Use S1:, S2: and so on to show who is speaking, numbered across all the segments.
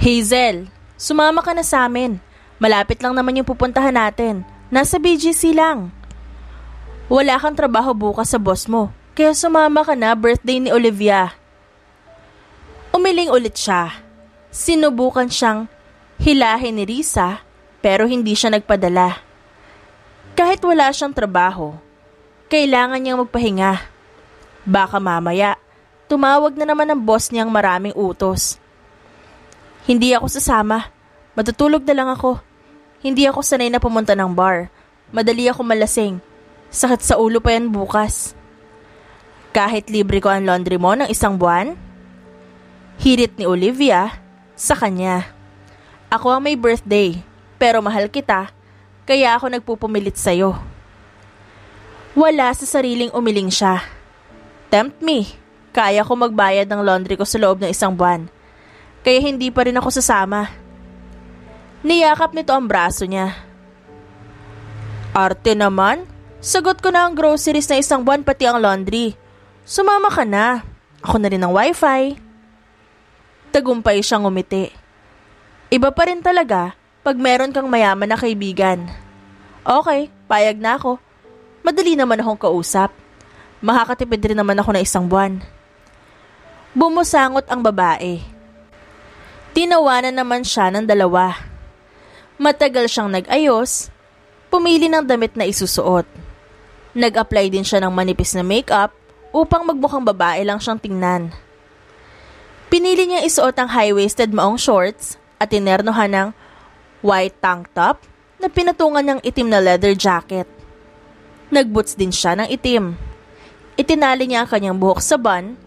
S1: Hazel, sumama ka na sa amin. Malapit lang naman yung pupuntahan natin. Nasa BGC lang. Wala kang trabaho bukas sa boss mo, kaya sumama ka na, birthday ni Olivia. Umiling ulit siya. Sinubukan siyang hilahin ni Risa pero hindi siya nagpadala. Kahit wala siyang trabaho, kailangan niyang magpahinga. Baka mamaya, tumawag na naman ang boss niyang maraming utos. Hindi ako sasama. Matutulog na lang ako. Hindi ako sanay na pumunta ng bar. Madali ako malasing. Sakit sa ulo pa yan bukas. Kahit libre ko ang laundry mo ng 1 buwan? Hirit ni Olivia sa kanya. Ako ang may birthday, pero mahal kita, kaya ako nagpupumilit sa'yo. Wala sa sariling umiling siya. Tempt me. Kaya ko magbayad ng laundry ko sa loob ng 1 buwan. Kaya hindi pa rin ako sasama. Niyakap nito ang braso niya. Arte naman. Sagot ko na ang groceries na 1 buwan pati ang laundry. Sumama ka na. Ako na rin ang wifi. Tagumpay siyang ngumiti. Iba pa rin talaga pag meron kang mayaman na kaibigan. Okay, payag na ako. Madali naman akong kausap. Makakatipid rin naman ako na 1 buwan. Bumusangot ang babae. Tinawanan naman siya ng 2. Matagal siyang nag-ayos. Pumili ng damit na isusuot. Nag-apply din siya ng manipis na makeup upang magmukhang babae lang siyang tingnan. Pinili niya isuot ang high-waisted maong shorts at tinernohan ng white tank top na pinatungan ng itim na leather jacket. Nagboots din siya ng itim. Itinali niya ang kanyang buhok sa bun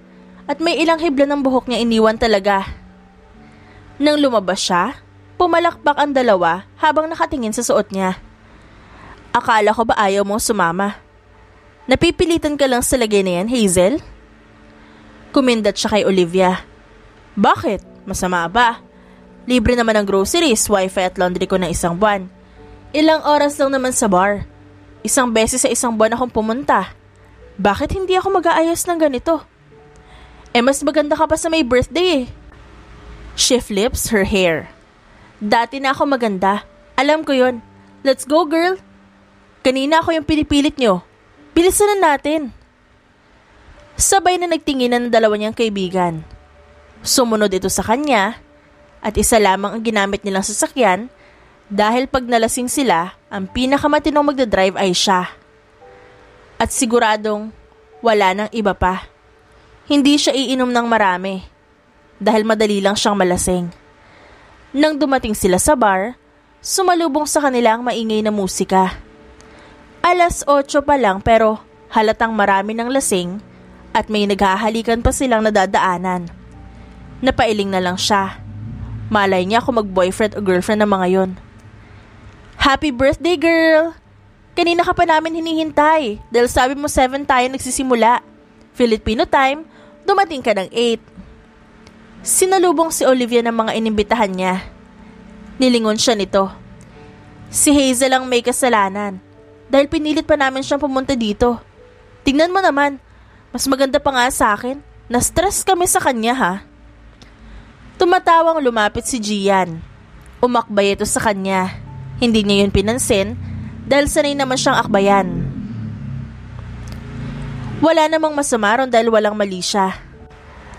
S1: at may ilang hibla ng buhok niya iniwan talaga. Nang lumabas siya, pumalakpak ang 2 habang nakatingin sa suot niya. Akala ko ba ayaw mong sumama? Napipilitan ka lang sa lagay na yan, Hazel? Kumindat siya kay Olivia. Bakit? Masama ba? Libre naman ang groceries, wifi at laundry ko ng 1 buwan. Ilang oras lang naman sa bar. 1 beses sa 1 buwan akong pumunta. Bakit hindi ako mag-aayos ng ganito? Mas maganda ka pa sa may birthday eh. She flips her hair. Dati na ako maganda. Alam ko yon. Let's go, girl. Kanina ako yung pinipilit nyo. Bilisan na natin. Sabay na nagtinginan ng 2 niyang kaibigan. Sumunod ito sa kanya at isa lamang ang ginamit nilang sasakyan dahil pag nalasing sila, ang pinakamatinong magdadrive ay siya. At siguradong wala nang iba pa. Hindi siya iinom ng marami dahil madali lang siyang malasing. Nang dumating sila sa bar, sumalubong sa kanila ang maingay na musika. 8:00 pa lang pero halatang marami ng lasing at may naghahalikan pa silang nadadaanan. Napailing na lang siya. Malay niya kung mag-boyfriend o girlfriend ng mga yon. Happy birthday, girl! Kanina ka pa namin hinihintay dahil sabi mo 7 tayo nagsisimula. Filipino time, dumating ka ng 8. Sinalubong si Olivia ng mga inimbitahan niya. Nilingon siya nito. Si Hazel ang may kasalanan dahil pinilit pa namin siyang pumunta dito. Tingnan mo naman, mas maganda pa nga sa akin. Na-stress kami sa kanya ha. Tumatawang lumapit si Gian. Umakbay ito sa kanya. Hindi niya yun pinansin dahil sanay naman siyang akbayan. Wala namang masama ron dahil walang mali siya.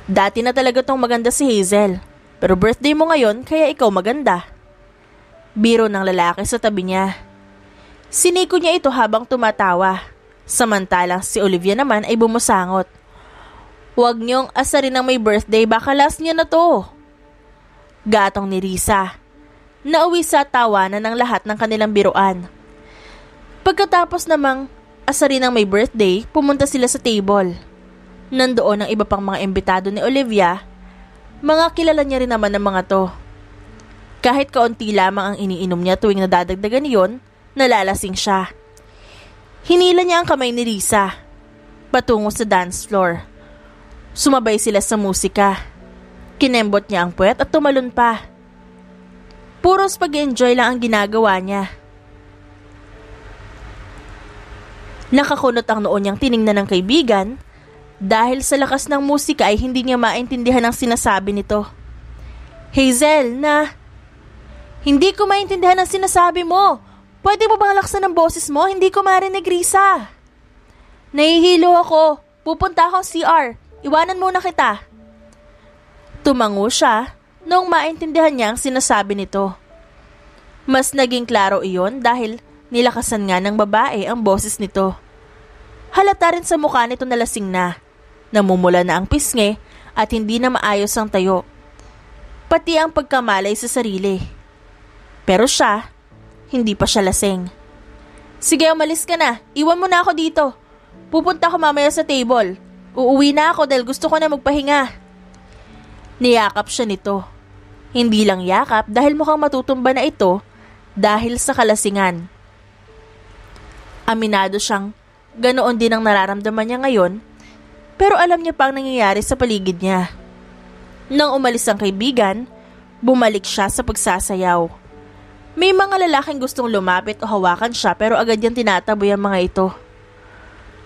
S1: Dati na talaga tong maganda si Hazel. Pero birthday mo ngayon kaya ikaw maganda. Biro ng lalaki sa tabi niya. Siniko niya ito habang tumatawa. Samantalang si Olivia naman ay bumusangot. Huwag niyong asarin ng may birthday, baka last niya na to. Gatong ni Risa. Nauwi sa tawanan ng lahat ng kanilang biruan. Pagkatapos namang asarin ng may birthday, pumunta sila sa table. Nandoon ang iba pang mga imbitado ni Olivia. Mga kilala niya rin naman ng mga to. Kahit kaunti lamang ang iniinom niya tuwing nadadagdagan yon, nalalasing siya. Hinila niya ang kamay ni Risa patungo sa dance floor. Sumabay sila sa musika. Kinembot niya ang puwet at tumalon pa. Puros pag-enjoy lang ang ginagawa niya. Nakakunot ang noo niyang tiningnan ng kaibigan dahil sa lakas ng musika ay hindi niya maintindihan ang sinasabi nito. Hazel, hindi ko maintindihan ang sinasabi mo. Pwede mo bang laksan ang boses mo? Hindi ko marinig, Risa. Nahihilo ako. Pupunta ako sa CR. Iwanan muna kita. Tumango siya noong maintindihan niya ang sinasabi nito. Mas naging klaro iyon dahil nilakasan nga ng babae ang boses nito. Halata rin sa mukha nito na lasing na. Namumula na ang pisngi at hindi na maayos ang tayo. Pati ang pagkamalay sa sarili. Pero siya, hindi pa siya lasing. Sige, umalis ka na. Iwan mo na ako dito. Pupunta ako mamaya sa table. Uuwi na ako dahil gusto ko na magpahinga. Niyakap siya nito. Hindi lang yakap dahil mukhang matutumba na ito dahil sa kalasingan. Aminado siyang ganoon din ang nararamdaman niya ngayon, pero alam niya pa ang nangyayari sa paligid niya. Nang umalis ang kaibigan, bumalik siya sa pagsasayaw. May mga lalaking gustong lumapit o hawakan siya pero agad niyang tinataboy ang mga ito.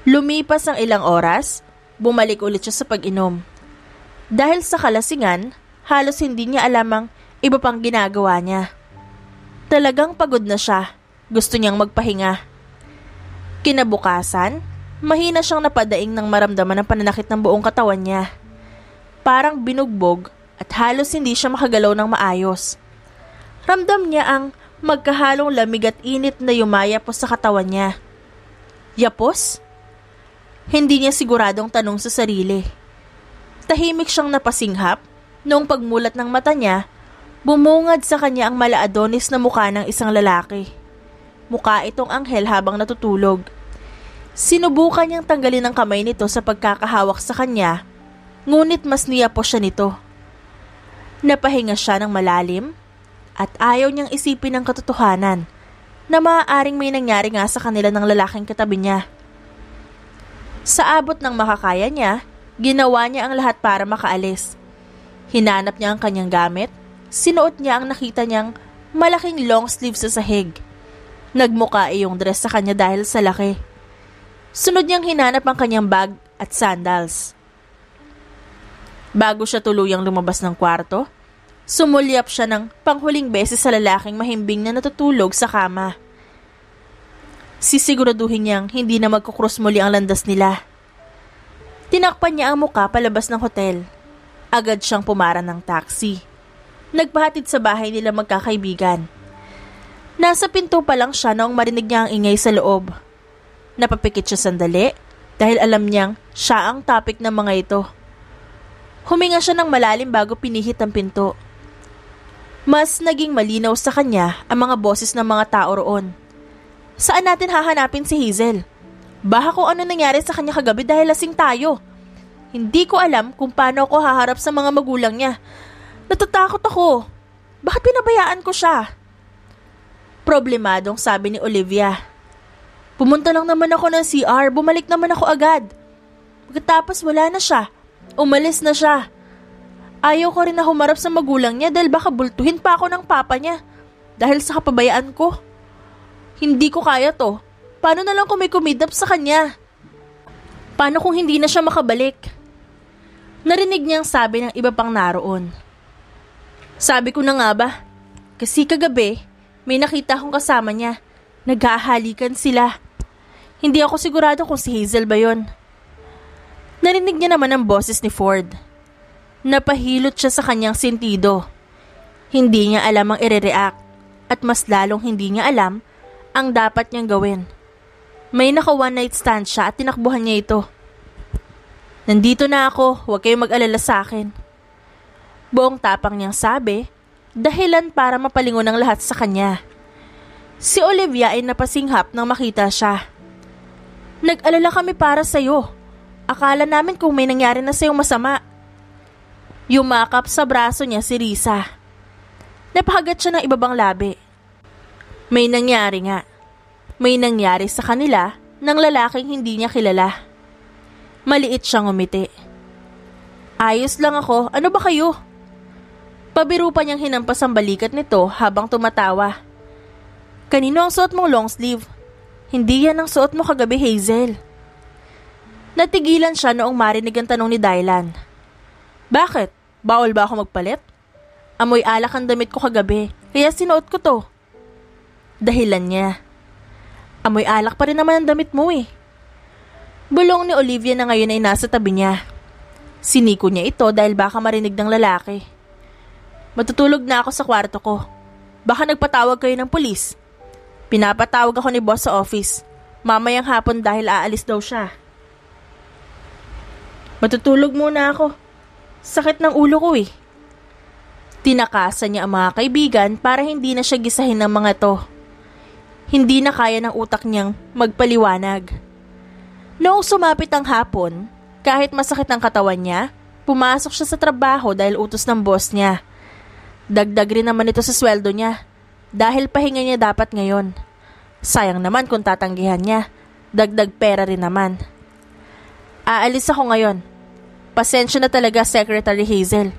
S1: Lumipas ang ilang oras, bumalik ulit siya sa pag-inom. Dahil sa kalasingan, halos hindi niya alam ang iba pang ginagawa niya. Talagang pagod na siya. Gusto niyang magpahinga. Kinabukasan, mahina siyang napadaing nang maramdaman ang pananakit ng buong katawan niya. Parang binugbog at halos hindi siya makagalaw ng maayos. Ramdam niya ang magkahalong lamig at init na yumayapos sa katawan niya. Yapos? Hindi niya siguradong tanong sa sarili. Tahimik siyang napasinghap noong pagmulat ng mata niya, bumungad sa kanya ang malaadonis na mukha ng isang lalaki. Mukha itong anghel habang natutulog. Sinubukan niyang tanggalin ang kamay nito sa pagkakahawak sa kanya, ngunit mas niyapos siya nito. Napahinga siya ng malalim at ayaw niyang isipin ang katotohanan na maaaring may nangyari nga sa kanila ng lalaking katabi niya. Sa abot ng makakaya niya, ginawa niya ang lahat para makaalis. Hinanap niya ang kanyang gamit, sinuot niya ang nakita niyang malaking long sleeve sa sahig. Nagmuka iyong dress sa kanya dahil sa laki. Sunod niyang hinanap ang kanyang bag at sandals. Bago siya tuluyang lumabas ng kwarto, sumulyap siya ng panghuling beses sa lalaking mahimbing na natutulog sa kama. Sisiguraduhin niyang hindi na magkukrus muli ang landas nila. Tinakpan niya ang muka palabas ng hotel. Agad siyang pumara ng taxi. Nagpahatid sa bahay nila magkakaibigan. Nasa pinto pa lang siya noong marinig niya ang ingay sa loob. Napapikit siya sandali dahil alam niyang siya ang topic ng mga ito. Huminga siya ng malalim bago pinihit ang pinto. Mas naging malinaw sa kanya ang mga boses ng mga tao roon. Saan natin hahanapin si Hazel? Baka kung ano nangyari sa kanya kagabi dahil lasing tayo. Hindi ko alam kung paano ako haharap sa mga magulang niya. Natatakot ako. Bakit pinabayaan ko siya? Problemadong sabi ni Olivia. Pumunta lang naman ako ng CR, bumalik naman ako agad. Pagkatapos wala na siya. Umalis na siya. Ayaw ko rin na humarap sa magulang niya dahil baka bultuhin pa ako ng papa niya. Dahil sa kapabayaan ko. Hindi ko kaya to. Paano na lang kung may kumidap sa kanya? Paano kung hindi na siya makabalik? Narinig niyang sabi ng iba pang naroon. Sabi ko na nga ba? Kasi kagabi, may nakita akong kasama niya. Naghahalikan sila. Hindi ako sigurado kung si Hazel ba yon. Narinig niya naman ang boses ni Ford. Napahilot siya sa kanyang sentido. Hindi niya alam ang ire-react at mas lalong hindi niya alam ang dapat niyang gawin. May naka one night stand siya at tinakbuhan niya ito. Nandito na ako, huwag kayong mag-alala sa akin. Buong tapang niyang sabi, dahilan para mapalingon ang lahat sa kanya. Si Olivia ay napasinghap nang makita siya. Nag-alala kami para sa'yo. Akala namin kung may nangyari na sa'yong masama. Yumakap sa braso niya si Risa. Napahagat siya ng ibabang labi. May nangyari nga. May nangyari sa kanila ng lalaking hindi niya kilala. Maliit siyang umiti. Ayos lang ako, ano ba kayo? Pabiro pa niyang hinampas ang balikat nito habang tumatawa. Kanino ang suot mong long sleeve? Hindi yan ang suot mo kagabi, Hazel. Natigilan siya noong marinig ang tanong ni Dylan. Bakit? Bawal ba ako magpalit? Amoy alak ang damit ko kagabi, kaya sinuot ko to. Dahilan niya. Amoy alak pa rin naman ang damit mo eh. Bulong ni Olivia na ngayon ay nasa tabi niya. Siniko niya ito dahil baka marinig ng lalaki. Matutulog na ako sa kwarto ko. Baka nagpatawag kayo ng pulis. Pinapatawag ako ni boss sa office. Mamayang hapon dahil aalis daw siya. Matutulog muna ako. Sakit ng ulo ko eh. Tinakasan niya ang mga kaibigan para hindi na siya gisahin ng mga to. Hindi na kaya ng utak niyang magpaliwanag. Noong sumapit ang hapon, kahit masakit ang katawan niya, pumasok siya sa trabaho dahil utos ng boss niya. Dagdag rin naman ito sa sweldo niya dahil pahinga niya dapat ngayon. Sayang naman kung tatanggihan niya. Dagdag pera rin naman. Aalis ako ngayon. Pasensya na talaga, Secretary Hazel.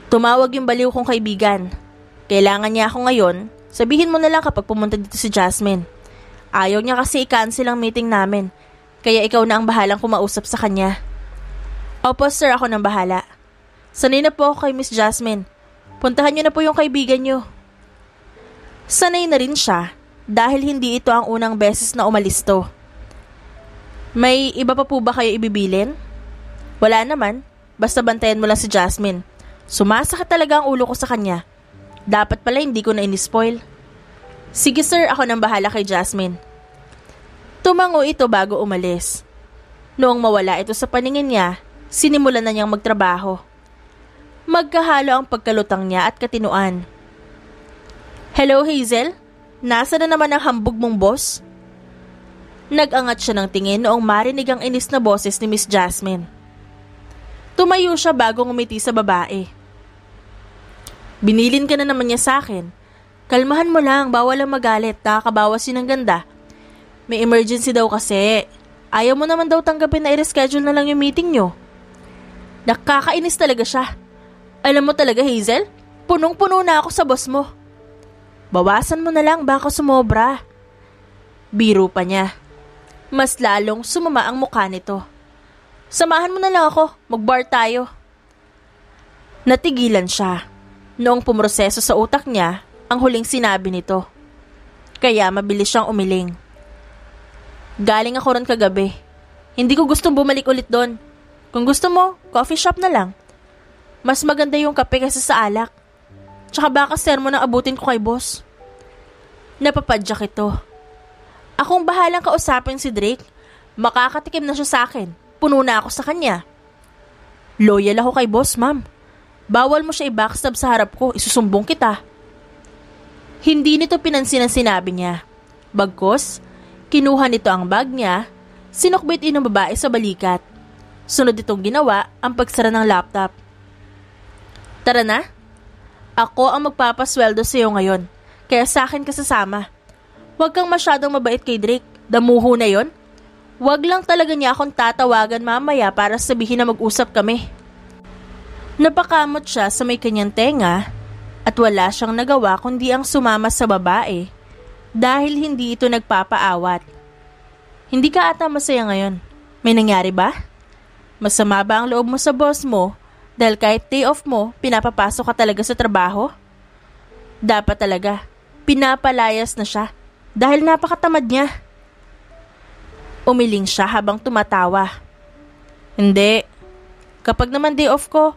S1: Tumawag yung baliw kong kaibigan. Kailangan niya ako ngayon. Sabihin mo na lang kapag pumunta dito si Jasmine. Ayaw niya kasi i-cancel ang meeting namin. Kaya ikaw na ang bahalang kumausap sa kanya. Opo sir, ako nang bahala. Sanay na po ako kay Miss Jasmine. Puntahan niyo na po yung kaibigan niyo. Sanay na rin siya dahil hindi ito ang unang beses na umalis to. May iba pa po ba kayo ibibilin? Wala naman. Basta bantayan mo lang si Jasmine. Sumasakit talaga ang ulo ko sa kanya. Dapat pala hindi ko na inispoil. Sige sir, ako nang bahala kay Jasmine. Tumango ito bago umalis. Noong mawala ito sa paningin niya, sinimulan na niyang magtrabaho. Magkahalo ang pagkalutang niya at katinuan. Hello Hazel? Nasa na naman ang hambog mong boss? Nag-angat siya ng tingin noong marinig ang inis na boses ni Miss Jasmine. Tumayo siya bago ngumiti sa babae. Binilin ka na naman niya sa akin. Kalmahan mo lang, bawal ang magalit, nakakabawas yun ng ganda. May emergency daw kasi. Ayaw mo naman daw tanggapin na i-reschedule na lang yung meeting nyo. Nakakainis talaga siya. Alam mo talaga Hazel, punong-puno na ako sa boss mo. Bawasan mo na lang, baka sumobra. Biro pa niya. Mas lalong sumama ang mukha nito. Samahan mo na lang ako, mag-bar tayo. Natigilan siya. Noong pumroseso sa utak niya ang huling sinabi nito. Kaya mabilis siyang umiling. Galing ako ron kagabi. Hindi ko gustong bumalik ulit doon. Kung gusto mo, coffee shop na lang. Mas maganda yung kape kaysa sa alak. Tsaka baka sermon ang abutin ko kay boss. Napapadyak ito. Akong bahalang kausapin si Drake. Makakatikim na siya sa akin. Puno na ako sa kanya. Loyal ako kay boss, ma'am. Bawal mo siya i-backstab sa harap ko. Isusumbong kita. Hindi nito pinansin ang sinabi niya. Bagkus, kinuha nito ang bag niya, sinukbit ng babae sa balikat. Sunod itong ginawa ang pagsara ng laptop. Tara na. Ako ang magpapasweldo sa iyo ngayon. Kaya sa akin ka sasama. Huwag kang masyadong mabait kay Drake. Damuho na yon. Huwag lang talaga niya akong tatawagan mamaya para sabihin na mag-usap kami. Napakamot siya sa may kanyang tenga at wala siyang nagawa kundi ang sumama sa babae dahil hindi ito nagpapaawat. Hindi ka ata masaya ngayon. May nangyari ba? Masama ba ang loob mo sa boss mo dahil kahit day off mo, pinapapasok ka talaga sa trabaho? Dapat talaga, pinapalayas na siya dahil napakatamad niya. Umiling siya habang tumatawa. Hindi. Kapag naman day off ko,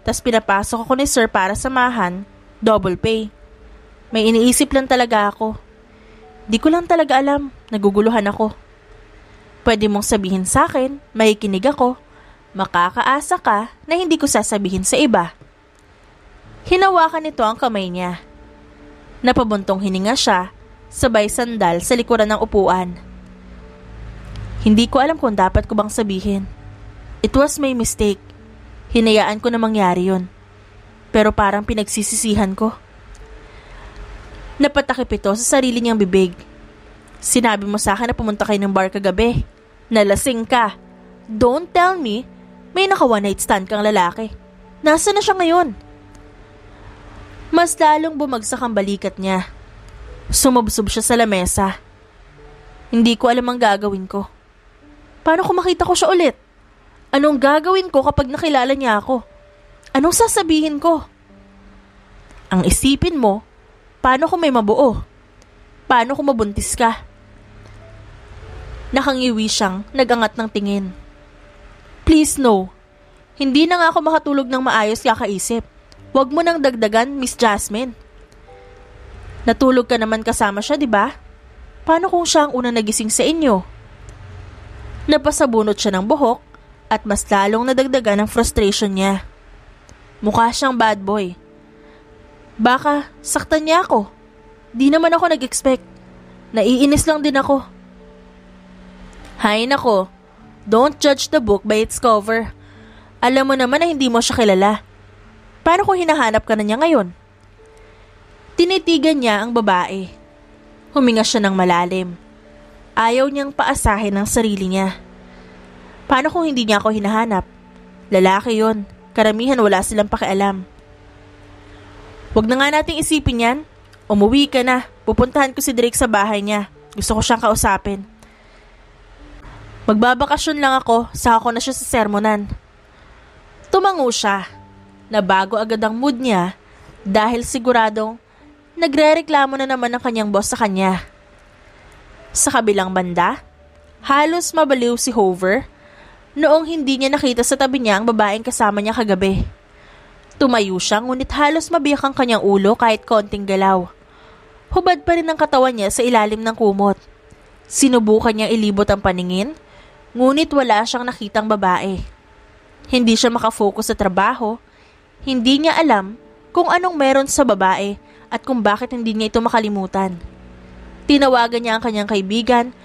S1: tas pinapasok ako ni sir para samahan, double pay. May iniisip lang talaga ako. Di ko lang talaga alam, naguguluhan ako. Pwede mong sabihin sa akin, makikinig ako. Makakaasa ka na hindi ko sasabihin sa iba. Hinawakan nito ang kamay niya. Napabuntong hininga siya, sabay sandal sa likuran ng upuan. Hindi ko alam kung dapat ko bang sabihin. It was my mistake. Hinayaan ko na mangyari yun. Pero parang pinagsisisihan ko. Napatakip ito sa sarili niyang bibig. Sinabi mo sa akin na pumunta kayo ng bar kagabi. Nalasing ka. Don't tell me may naka one night stand kang lalaki. Nasaan na siya ngayon? Mas lalong bumagsak ang balikat niya. Sumubsob siya sa lamesa. Hindi ko alam ang gagawin ko. Paano kung makita ko siya ulit? Anong gagawin ko kapag nakilala niya ako? Anong sasabihin ko? Ang isipin mo, paano kung may mabuo? Paano kung mabuntis ka? Nakangiwi siyang nagangat ng tingin. Please no. Hindi na nga ako makatulog ng maayos kakaisip. Huwag mo nang dagdagan, Miss Jasmine. Natulog ka naman kasama siya, di ba? Paano kung siya ang unang nagising sa inyo? Napasabunot siya ng buhok at mas lalong nadagdagan ang frustration niya. Mukha siyang bad boy. Baka saktan niya ako. Di naman ako nag-expect. Naiinis lang din ako. Hay nako, don't judge the book by its cover. Alam mo naman na hindi mo siya kilala. Paano kung hinahanap ka na niya ngayon? Tinitigan niya ang babae. Huminga siya ng malalim. Ayaw niyang paasahin ang sarili niya. Paano kung hindi niya ako hinahanap? Lalaki yon. Karamihan wala silang pakialam. Huwag na nga nating isipin yan. Umuwi ka na. Pupuntahan ko si Drake sa bahay niya. Gusto ko siyang kausapin. Magbabakasyon lang ako, saka ko na siya sa sermonan. Tumango siya. Nabago agad ang mood niya dahil siguradong nagrereklamo na naman ang kanyang boss sa kanya. Sa kabilang banda, halos mabaliw si Hover noong hindi niya nakita sa tabi niya ang babaeng kasama niya kagabi. Tumayo siya ngunit halos mabiyak ang kanyang ulo kahit konting galaw. Hubad pa rin ang katawan niya sa ilalim ng kumot. Sinubukan niyang ilibot ang paningin, ngunit wala siyang nakitang babae. Hindi siya makafocus sa trabaho, hindi niya alam kung anong meron sa babae at kung bakit hindi niya ito makalimutan. Tinawagan niya ang kanyang kaibigan,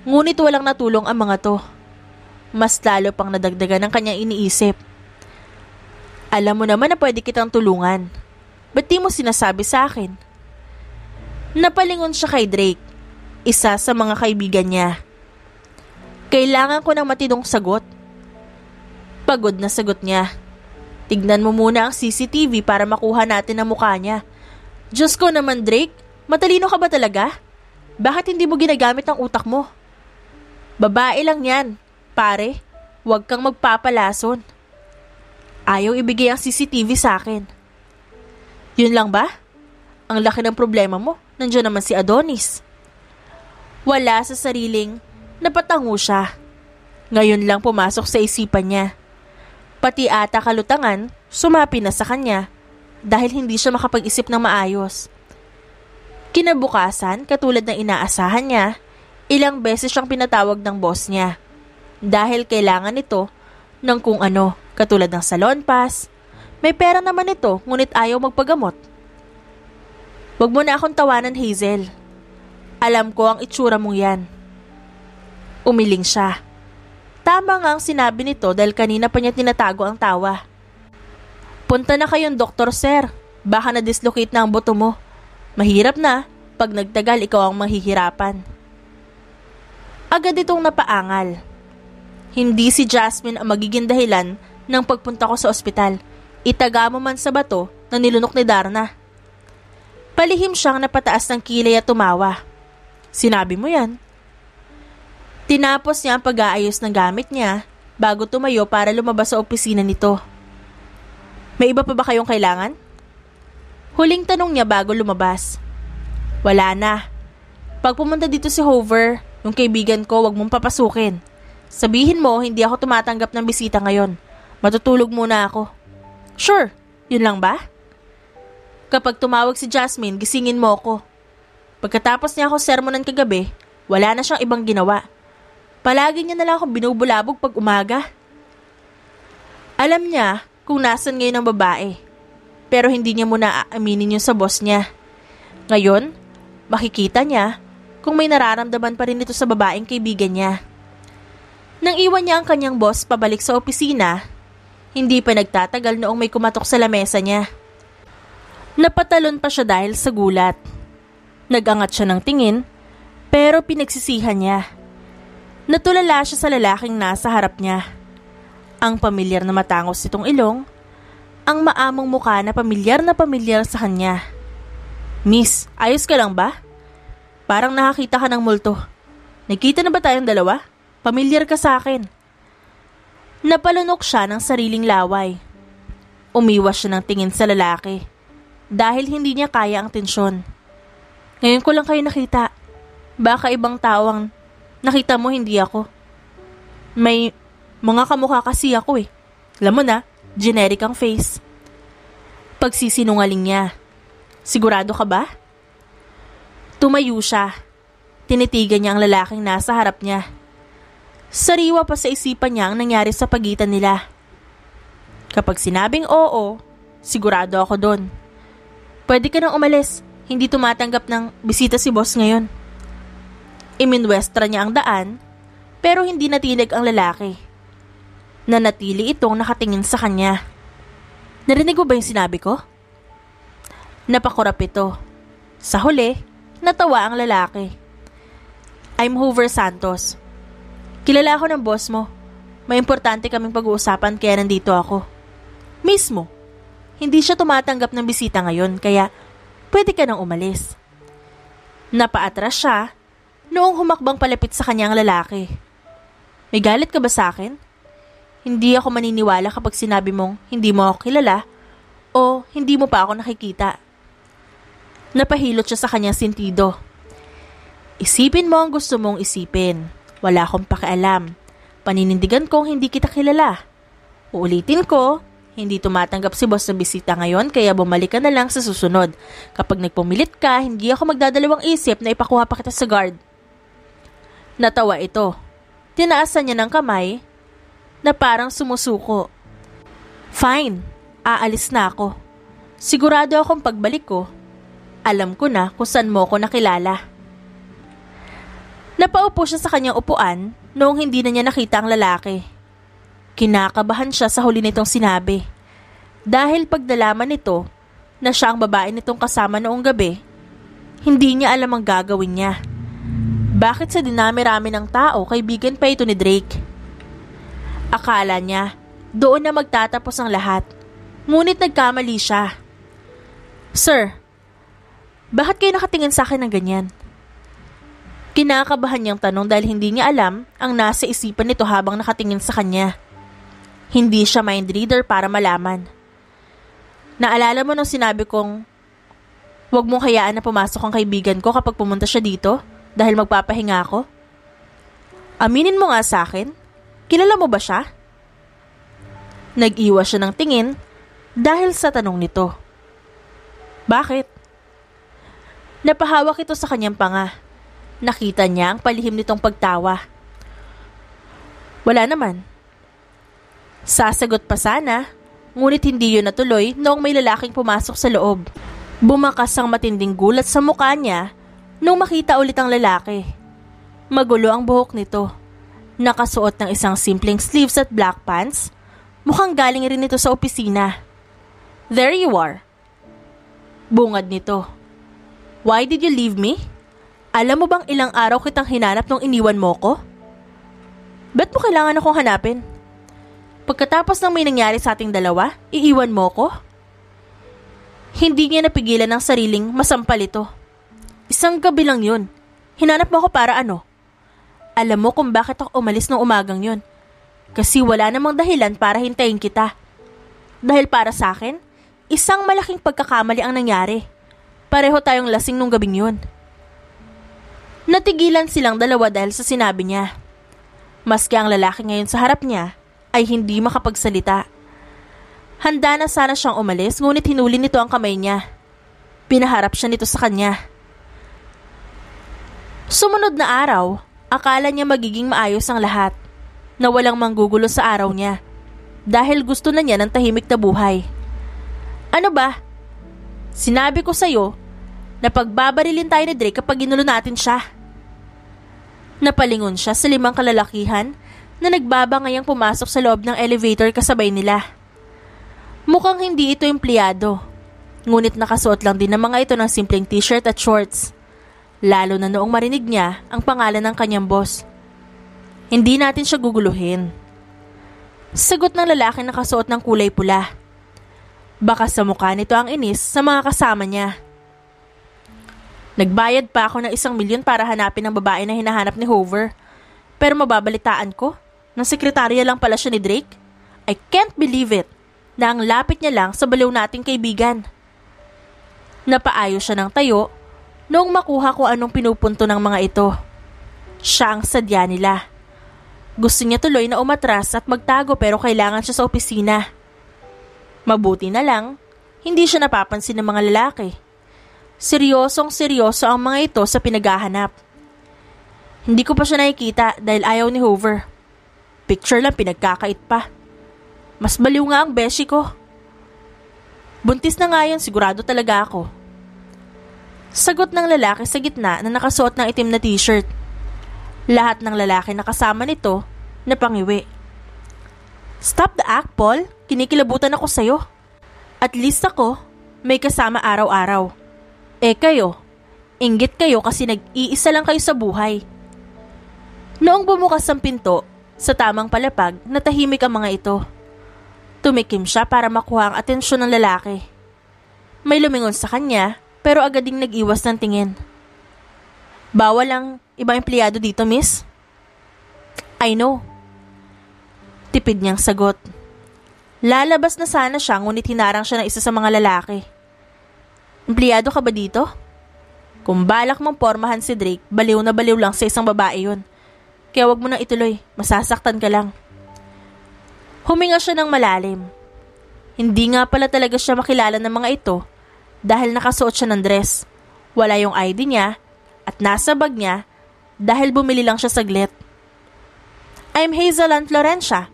S1: ngunit walang natulong ang mga to. Mas lalo pang nadagdagan ang kanyang iniisip. Alam mo naman na pwede kitang tulungan. Ba't di mo sinasabi sa akin? Napalingon siya kay Drake, isa sa mga kaibigan niya. Kailangan ko ng matinong sagot. Pagod na sagot niya. Tignan mo muna ang CCTV para makuha natin ang mukha niya. Diyos ko naman Drake, matalino ka ba talaga? Bakit hindi mo ginagamit ang utak mo? Babae lang yan, pare. Huwag kang magpapalason. Ayaw ibigay ang CCTV sa akin. Yun lang ba? Ang laki ng problema mo, nandiyan naman si Adonis. Wala sa sariling, napatango siya. Ngayon lang pumasok sa isipan niya. Pati ata kalutangan, sumapi na sa kanya dahil hindi siya makapag-isip ng maayos. Kinabukasan, katulad ng inaasahan niya, ilang beses siyang pinatawag ng boss niya dahil kailangan nito ng kung ano, katulad ng salon pass. May pera naman ito, ngunit ayaw magpagamot. Wag mo na akong tawanan, Hazel. Alam ko ang itsura mong yan. Umiling siya. Tama nga ang sinabi nito dahil kanina pa niya tinatago ang tawa. Punta na kayong doktor, sir. Baka na-dislocate na ang buto mo. Mahirap na, pag nagtagal ikaw ang mahihirapan. Agad itong napaangal. Hindi si Jasmine ang magiging dahilan ng pagpunta ko sa ospital. Itaga mo man sa bato na nilunok ni Darna. Palihim siyang napataas ng kilay at tumawa. Sinabi mo yan. Tinapos niya ang pag-aayos ng gamit niya bago tumayo para lumabas sa opisina nito. May iba pa ba kayong kailangan? Huling tanong niya bago lumabas. Wala na. Pag pumunta dito si Hover, yung kaibigan ko, wag mong papasukin. Sabihin mo, hindi ako tumatanggap ng bisita ngayon. Matutulog muna ako. Sure, yun lang ba? Kapag tumawag si Jasmine, gisingin mo ako. Pagkatapos niya ako sermonan kagabi, wala na siyang ibang ginawa. Palagi niya na lang akong binubulabog pag umaga. Alam niya kung nasan ngayon ang babae, pero hindi niya muna aaminin yun sa boss niya. Ngayon, makikita niya kung may nararamdaman pa rin ito sa babaeng kaibigan niya. Nang iwan niya ang kanyang boss pabalik sa opisina, hindi pa nagtatagal noong may kumatok sa lamesa niya. Napatalon pa siya dahil sa gulat. Nagangat siya ng tingin, pero pinagsisihan niya. Natulala siya sa lalaking nasa harap niya. Ang pamilyar na matangos nitong ilong, ang maamong mukha na pamilyar sa kanya. Miss, ayos ka lang ba? Parang nakakita ka ng multo. Nagkita na ba tayong dalawa? Pamilyar ka sa akin. Napalunok siya ng sariling laway. Umiwas siya ng tingin sa lalaki. dahil hindi niya kaya ang tensyon. Ngayon ko lang kayo nakita. Baka ibang tao ang nakita mo, hindi ako. May mga kamukha kasi ako eh. Alam mo na, generic ang face. Pagsisinungaling niya. Sigurado ka ba? Tumayo siya. Tinitigan niya ang lalaking nasa harap niya. Sariwa pa sa isipan niya ang nangyari sa pagitan nila. Kapag sinabing oo, sigurado ako doon. Pwede ka nang umalis. Hindi tumatanggap ng bisita si boss ngayon. Iminwestra niya ang daan, pero hindi natinig ang lalaki. Nanatili itong nakatingin sa kanya. Narinig mo ba yung sinabi ko? Napakurap ito. Sa huli, natawa ang lalaki. I'm Hoover Santos. Kilala ako ng boss mo. May importante kaming pag-uusapan kaya nandito ako. Mismo, hindi siya tumatanggap ng bisita ngayon kaya pwede ka nang umalis. Napaatras siya noong humakbang palapit sa kanya ang lalaki. May galit ka ba sa akin? Hindi ako maniniwala kapag sinabi mong hindi mo ako kilala o hindi mo pa ako nakikita. Napahilot siya sa kanyang sentido. Isipin mo ang gusto mong isipin. Wala akong pakialam. Paninindigan kong hindi kita kilala. Uulitin ko, hindi tumatanggap si boss ng bisita ngayon kaya bumalik ka na lang sa susunod. Kapag nagpumilit ka, hindi ako magdadalawang isip na ipakuha pa kita sa guard. Natawa ito. Tinaasan niya ng kamay na parang sumusuko. Fine, aalis na ako. Sigurado akong pagbalik ko, alam ko na kung saan mo ko nakilala. Napaupo siya sa kanyang upuan noong hindi na niya nakita ang lalaki. Kinakabahan siya sa huli nitong sinabi. Dahil pagdalaman nito na siya ang babae nitong kasama noong gabi, hindi niya alam ang gagawin niya. Bakit sa dinami-rami ng tao, kaibigan pa ito ni Drake? Akala niya, doon na magtatapos ang lahat. Ngunit nagkamali siya. Sir, bakit kayo nakatingin sa akin ng ganyan? Kinakabahan niyang tanong dahil hindi niya alam ang nasa isipan nito habang nakatingin sa kanya. Hindi siya mind reader para malaman. Naalala mo nung sinabi kong, huwag mong hayaan na pumasok ang kaibigan ko kapag pumunta siya dito dahil magpapahinga ako? Aminin mo nga sa akin. Kilala mo ba siya? Nag-iwas siya ng tingin dahil sa tanong nito. Bakit? Napahawak ito sa kanyang panga. Nakita niya ang palihim nitong pagtawa. Wala naman. Sasagot pa sana, ngunit hindi yun natuloy noong may lalaking pumasok sa loob. Bumakas ang matinding gulat sa mukha niya nung makita ulit ang lalaki. Magulo ang buhok nito. Nakasuot ng isang simpleng sleeves at black pants. Mukhang galing rin ito sa opisina. There you are. Bungad nito. Why did you leave me? Alam mo bang ilang araw kitang hinanap nung iniwan mo ko? Ba't mo kailangan akong hanapin? Pagkatapos ng may nangyari sa ating dalawa, iiwan mo ko? Hindi niya napigilan ng sariling masampal ito. Isang gabi lang yun. Hinanap mo ako para ano? Alam mo kung bakit ako umalis nung umagang yun. Kasi wala namang dahilan para hintayin kita. Dahil para sa akin, isang malaking pagkakamali ang nangyari. Pareho tayong lasing nung gabing yun. Natigilan silang dalawa dahil sa sinabi niya. Maski ang lalaki ngayon sa harap niya ay hindi makapagsalita. Handa na sana siyang umalis ngunit hinuli nito ang kamay niya. Pinaharap siya nito sa kanya. Sumunod na araw, akala niya magiging maayos ang lahat, na walang manggugulo sa araw niya, dahil gusto na niya ng tahimik na buhay. Ano ba? Sinabi ko sa'yo na pagbabarilin tayo ni Drake kapag ginulo natin siya. Napalingon siya sa 5 kalalakihan na nagbabangayang pumasok sa loob ng elevator kasabay nila. Mukhang hindi ito empleyado, ngunit nakasuot lang din ng mga ito ng simpleng t-shirt at shorts. Lalo na noong marinig niya ang pangalan ng kanyang boss. Hindi natin siya guguluhin. Sagot ng lalaki na nakasuot ng kulay pula. Baka sa mukha nito ang inis sa mga kasama niya. Nagbayad pa ako ng 1 milyon para hanapin ang babae na hinahanap ni Hoover. Pero mababalitaan ko, ng sekretarya lang pala siya ni Drake. I can't believe it, na ang lapit niya lang sa baliw nating kaibigan. Napaayos siya ng tayo noong makuha ko anong pinupunto ng mga ito. Siya ang sadya nila. Gusto niya tuloy na umatras at magtago pero kailangan siya sa opisina. Mabuti na lang, hindi siya napapansin ng mga lalaki. Seryosong-seryoso ang mga ito sa pinaghahanap. Hindi ko pa siya nakikita dahil ayaw ni Hoover. Picture lang pinagkakait pa. Mas baliw nga ang beshi ko. Buntis na nga yun, sigurado talaga ako. Sagot ng lalaki sa gitna na nakasuot ng itim na t-shirt. Lahat ng lalaki na kasama nito napangiwi. Stop the act, Paul. Kinikilabutan ako sa'yo. At least ako, may kasama araw-araw. Kayo, inggit kayo kasi nag-iisa lang kayo sa buhay. Noong bumukas ang pinto, sa tamang palapag, natahimik ang mga ito. Tumikim siya para makuha ang atensyon ng lalaki. May lumingon sa kanya, pero agad ding nag-iwas ng tingin. Bawal ang ibang empleyado dito, miss? I know. Tipid niyang sagot. Lalabas na sana siya ngunit hinarang siya ng isa sa mga lalaki. Empleyado ka ba dito? Kung balak mong pormahan si Drake, baliw na baliw lang sa isang babae yun. Kaya wag mo nang ituloy, masasaktan ka lang. Huminga siya ng malalim. Hindi nga pala talaga siya makilala ng mga ito dahil nakasuot siya ng dress. Wala yung ID niya at nasa bag niya dahil bumili lang siya saglit. I'm Hazelland Florencia,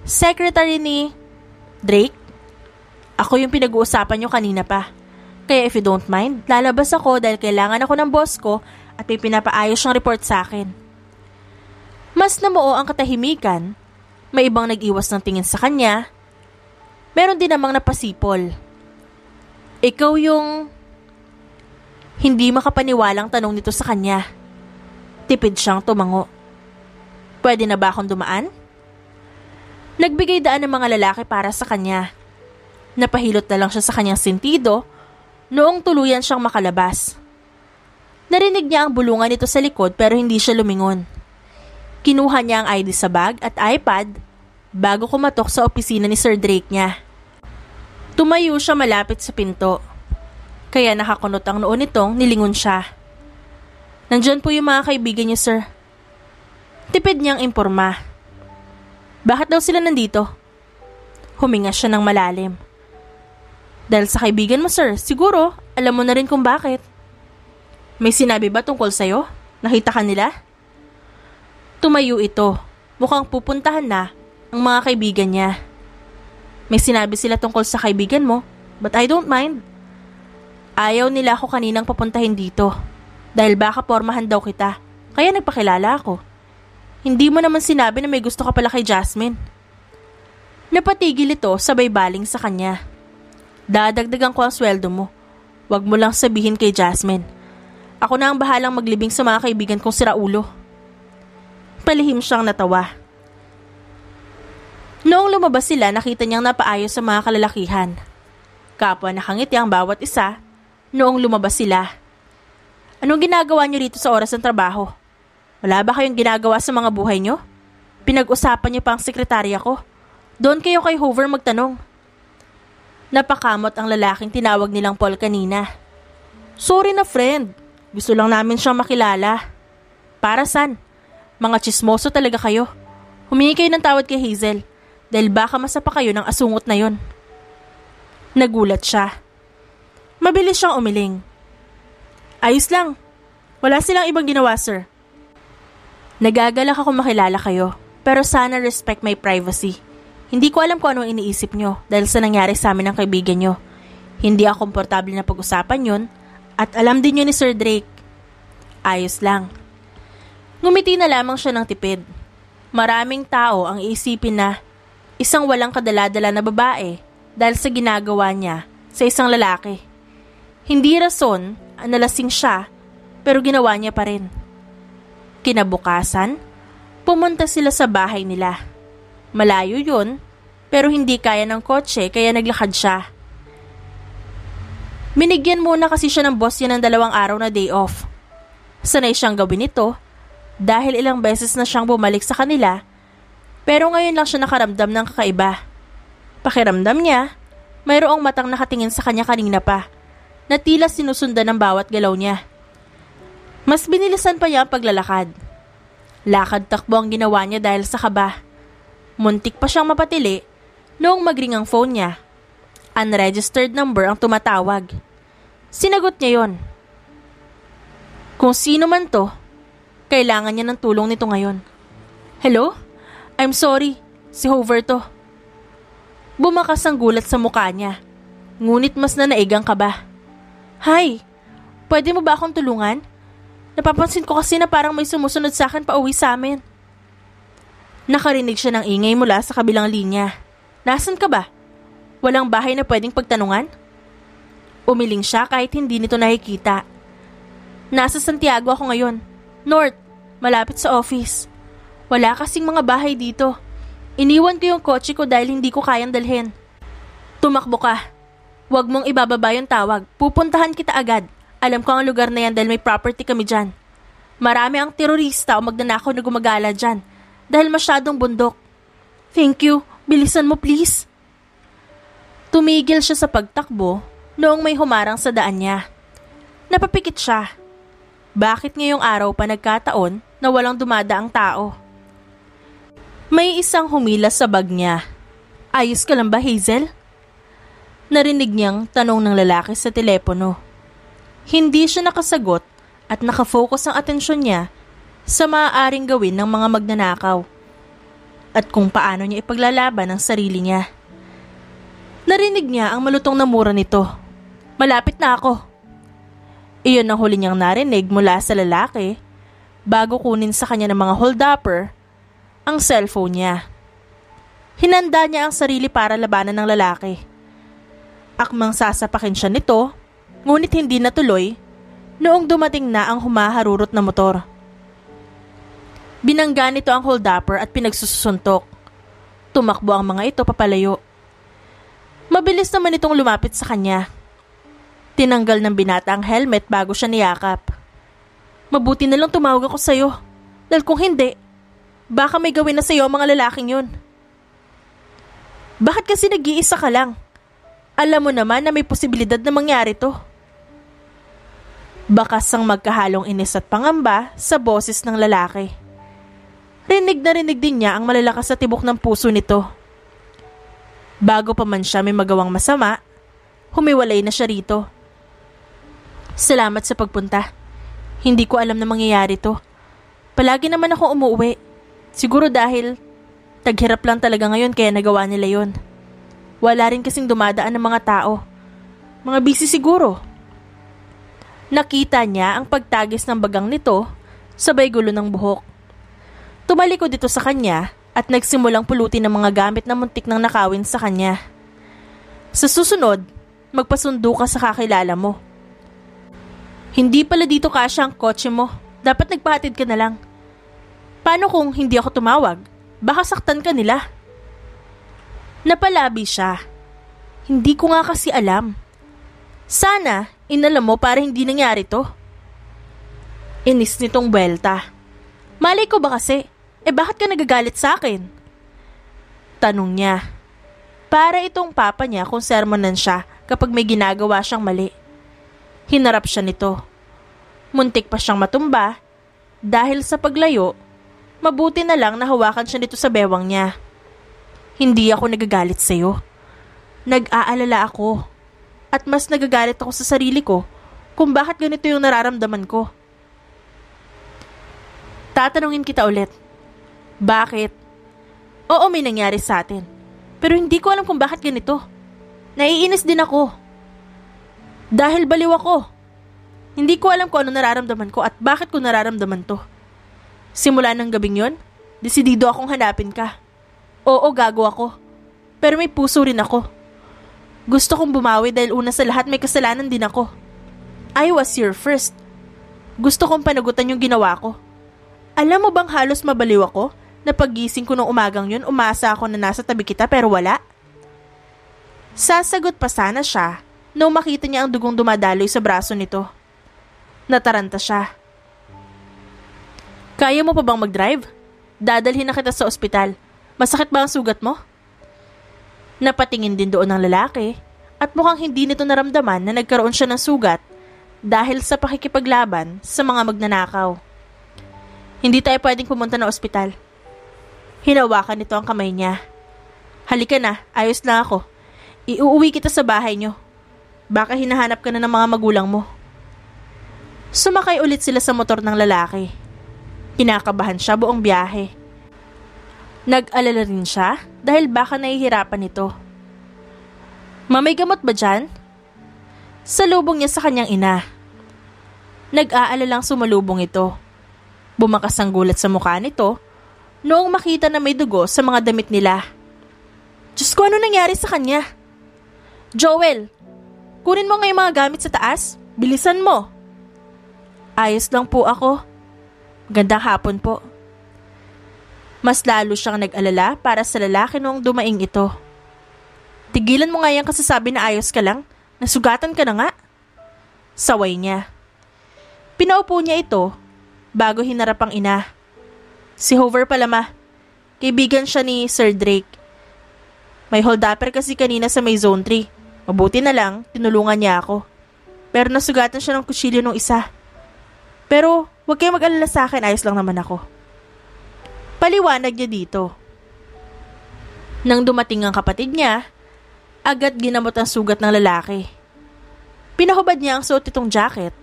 S1: secretary ni Drake. Ako yung pinag-uusapan niyo kanina pa. Kaya if you don't mind, lalabas ako dahil kailangan ako ng boss ko at may pinapaayos siyang report sa akin. Mas namuo ang katahimikan. May ibang nag-iwas ng tingin sa kanya. Meron din namang napasipol. Ikaw yung hindi makapaniwalang tanong nito sa kanya. Tipid siyang tumango. Pwede na ba akong dumaan? Nagbigay daan ng mga lalaki para sa kanya. Napahilot na lang siya sa kanyang sentido noong tuluyan siyang makalabas. Narinig niya ang bulungan nito sa likod pero hindi siya lumingon. Kinuha niya ang ID sa bag at iPad bago kumatok sa opisina ni Sir Drake niya. Tumayo siya malapit sa pinto. Kaya nakakunot ang noo nitong nilingon siya. Nandyan po yung mga kaibigan niyo, sir. Tipid niyang imporma. Bakit daw sila nandito? Huminga siya ng malalim. Dahil sa kaibigan mo, sir, siguro alam mo na rin kung bakit. May sinabi ba tungkol sa'yo? Nakita ka nila? Tumayo ito. Mukhang pupuntahan na ang mga kaibigan niya. May sinabi sila tungkol sa kaibigan mo, but I don't mind. Ayaw nila ako kaninang papuntahin dito. Dahil baka pormahan daw kita. Kaya nagpakilala ako. Hindi mo naman sinabi na may gusto ka pala kay Jasmine. Napatigil ito sabay baling sa kanya. Dadagdagan ko ang sweldo mo. Huwag mo lang sabihin kay Jasmine. Ako na ang bahalang maglibing sa mga kaibigan kong siraulo. Palihim siyang natawa. Noong lumabas sila, nakita niyang napaayos sa mga kalalakihan. Kapwa nakangiti ang bawat isa noong lumabas sila. Anong ginagawa niyo rito sa oras ng trabaho? Wala ba kayong ginagawa sa mga buhay niyo? Pinag-usapan niyo pa ang sekretarya ko. Doon kayo kay Hoover magtanong. Napakamot ang lalaking tinawag nilang Paul kanina. Sorry na friend. Gusto lang namin siyang makilala. Para saan? Mga tsismoso talaga kayo. Humingi kayo ng tawad kay Hazel dahil baka masapa kayo ng asungot na yon. Nagulat siya. Mabilis siyang umiling. Ayos lang. Wala silang ibang ginawa, sir. Nagagalak ako makilala kayo, pero sana respect my privacy. Hindi ko alam kung anong iniisip nyo dahil sa nangyari sa amin ng kaibigan nyo. Hindi ako komportable na pag-usapan yon at alam din yun ni Sir Drake. Ayos lang. Ngumiti na lamang siya ng tipid. Maraming tao ang iisipin na isang walang kadala-dala na babae dahil sa ginagawa niya sa isang lalaki. Hindi rason ang nalasing siya pero ginawa niya pa rin. Kinabukasan, pumunta sila sa bahay nila. Malayo yun pero hindi kaya ng kotse kaya naglakad siya. Binigyan muna kasi siya ng boss niya ng 2 araw na day off. Sanay siyang gawin ito dahil ilang beses na siyang bumalik sa kanila pero ngayon lang siya nakaramdam ng kakaiba. Pakiramdam niya, mayroong matang nakatingin sa kanya kanina pa na tila sinusundan ng bawat galaw niya. Mas binilisan pa niya ang paglalakad. Lakad-takbo ang ginawa niya dahil sa kaba. Muntik pa siyang mapatili noong magring ang phone niya. Unregistered number ang tumatawag. Sinagot niya yon. Kung sino man to, kailangan niya ng tulong nito ngayon. Hello? I'm sorry, si Hover to. Bumakas ang gulat sa mukha niya, ngunit mas nanaigang kaba. Hi, pwede mo ba akong tulungan? Napapansin ko kasi na parang may sumusunod sa akin pa uwi sa amin. Nakarinig siya ng ingay mula sa kabilang linya. Nasaan ka ba? Walang bahay na pwedeng pagtanungan? Umiling siya kahit hindi nito nakikita. Nasa Santiago ako ngayon. North, malapit sa office. Wala kasing mga bahay dito. Iniwan ko yung kotse ko dahil hindi ko kayang dalhin. Tumakbo ka. Huwag mong ibababa yung tawag. Pupuntahan kita agad. Alam ko ang lugar na yan dahil may property kami dyan. Marami ang terorista o magnanakaw na gumagala dyan dahil masyadong bundok. Thank you. Bilisan mo please. Tumigil siya sa pagtakbo noong may humarang sa daan niya. Napapikit siya. Bakit ngayong araw pa nagkataon na walang dumadaang tao? May isang humilas sa bag niya. Ayos ka lang ba, Hazel? Narinig niyang tanong ng lalaki sa telepono. Hindi siya nakasagot at nakafocus ang atensyon niya sa maaaring gawin ng mga magnanakaw at kung paano niya ipaglalaban ang sarili niya. Narinig niya ang malutong na mura nito. Malapit na ako. Iyon ang huli niyang narinig mula sa lalaki bago kunin sa kanya ng mga hold-upper ang cellphone niya. Hinanda niya ang sarili para labanan ng lalaki. Akmang sasapakin siya nito, ngunit hindi natuloy noong dumating na ang humaharurot na motor. Binangga nito ang hold-upper at pinagsusuntok. Tumakbo ang mga ito papalayo. Mabilis naman itong lumapit sa kanya. Tinanggal ng binata ang helmet bago siya niyakap. Mabuti na lang tumawag ako sa'yo. Dahil kung hindi, baka may gawin na sa'yo ang mga lalaking yun. Bakit kasi nag-iisa ka lang? Alam mo naman na may posibilidad na mangyari to. Bakas ang magkahalong inis at pangamba sa boses ng lalaki. Rinig na rinig din niya ang malalakas sa tibok ng puso nito. Bago pa man siya may magawang masama, humiwalay na siya rito. Salamat sa pagpunta. Hindi ko alam na mangyayari to. Palagi naman ako umuwi. Siguro dahil taghirap lang talaga ngayon kaya nagawa nila yon. Wala rin kasing dumadaan ng mga tao. Mga busy siguro. Nakita niya ang pagtagis ng bagang nito sabay gulo ng buhok. Tumalikod dito sa kanya at nagsimulang pulutin ng mga gamit na muntik nang nakawin sa kanya. Sa susunod, magpasundo ka sa kakilala mo. Hindi pala dito kasya ang kotse mo. Dapat nagpahatid ka na lang. Paano kung hindi ako tumawag? Baka saktan ka nila. Napalabi siya. Hindi ko nga kasi alam. Sana, inalam mo para hindi nangyari to. Inis nitong buwelta. Malay ko ba kasi? Bakit ka nagagalit sa akin? Tanong niya. Para itong papa niya kung sermonan siya kapag may ginagawa siyang mali. Hinarap siya nito. Muntik pa siyang matumba dahil sa paglayo, mabuti na lang nahawakan siya nito sa bewang niya. Hindi ako nagagalit sa'yo. Nag-aalala ako. At mas nagagalit ako sa sarili ko kung bakit ganito yung nararamdaman ko. Tatanungin kita ulit. Bakit? Oo, may nangyari sa atin. Pero hindi ko alam kung bakit ganito. Naiinis din ako. Dahil baliw ako. Hindi ko alam kung ano nararamdaman ko at bakit ko nararamdaman to. Simula ng gabing yon, desidido akong hanapin ka. Oo, gago ako. Pero may puso rin ako. Gusto kong bumawi dahil una sa lahat may kasalanan din ako. I was your first. Gusto kong panagutan yung ginawa ko. Alam mo bang halos mabaliw ako na paggising ko nung umagang yun, umasa ako na nasa tabi kita pero wala? Sasagot pa sana siya nung makita niya ang dugong dumadaloy sa braso nito. Nataranta siya. Kaya mo pa bang mag-drive? Dadalhin na kita sa ospital. Masakit ba ang sugat mo? Napatingin din doon ang lalaki at mukhang hindi nito naramdaman na nagkaroon siya ng sugat dahil sa pakikipaglaban sa mga magnanakaw. Hindi tayo pwedeng pumunta ng ospital. Hinawakan nito ang kamay niya. Halika na, ayos lang ako. Iuuwi kita sa bahay niyo. Baka hinahanap ka na ng mga magulang mo. Sumakay ulit sila sa motor ng lalaki. Kinakabahan siya buong biyahe. Nag-alala rin siya dahil baka nahihirapan ito. May gamot ba dyan? Salubong niya sa kanyang ina. Nag-aalalang sumalubong ito. Bumakas ang gulat sa mukha nito noong makita na may dugo sa mga damit nila. Diyos ko, ano nangyari sa kanya? Joel, kunin mo nga yung mga gamit sa taas. Bilisan mo. Ayos lang po ako. Gandang hapon po. Mas lalo siyang nag-alala para sa lalaki noong dumaing ito. Tigilan mo nga yung kasasabi na ayos ka lang. Nasugatan ka na nga. Saway niya. Pinaupo niya ito bago hinarap ang ina. Si Hoover pala ma. Kaibigan siya ni Sir Drake. May hold-upper kasi kanina sa may Zone 3. Mabuti na lang, tinulungan niya ako. Pero nasugatan siya ng kutsilyo nung isa. Pero huwag kayong mag-alala sa akin, ayos lang naman ako. Paliwanag niya dito. Nang dumating ang kapatid niya, agad ginamot ang sugat ng lalaki. Pinahubad niya ang suot itong jacket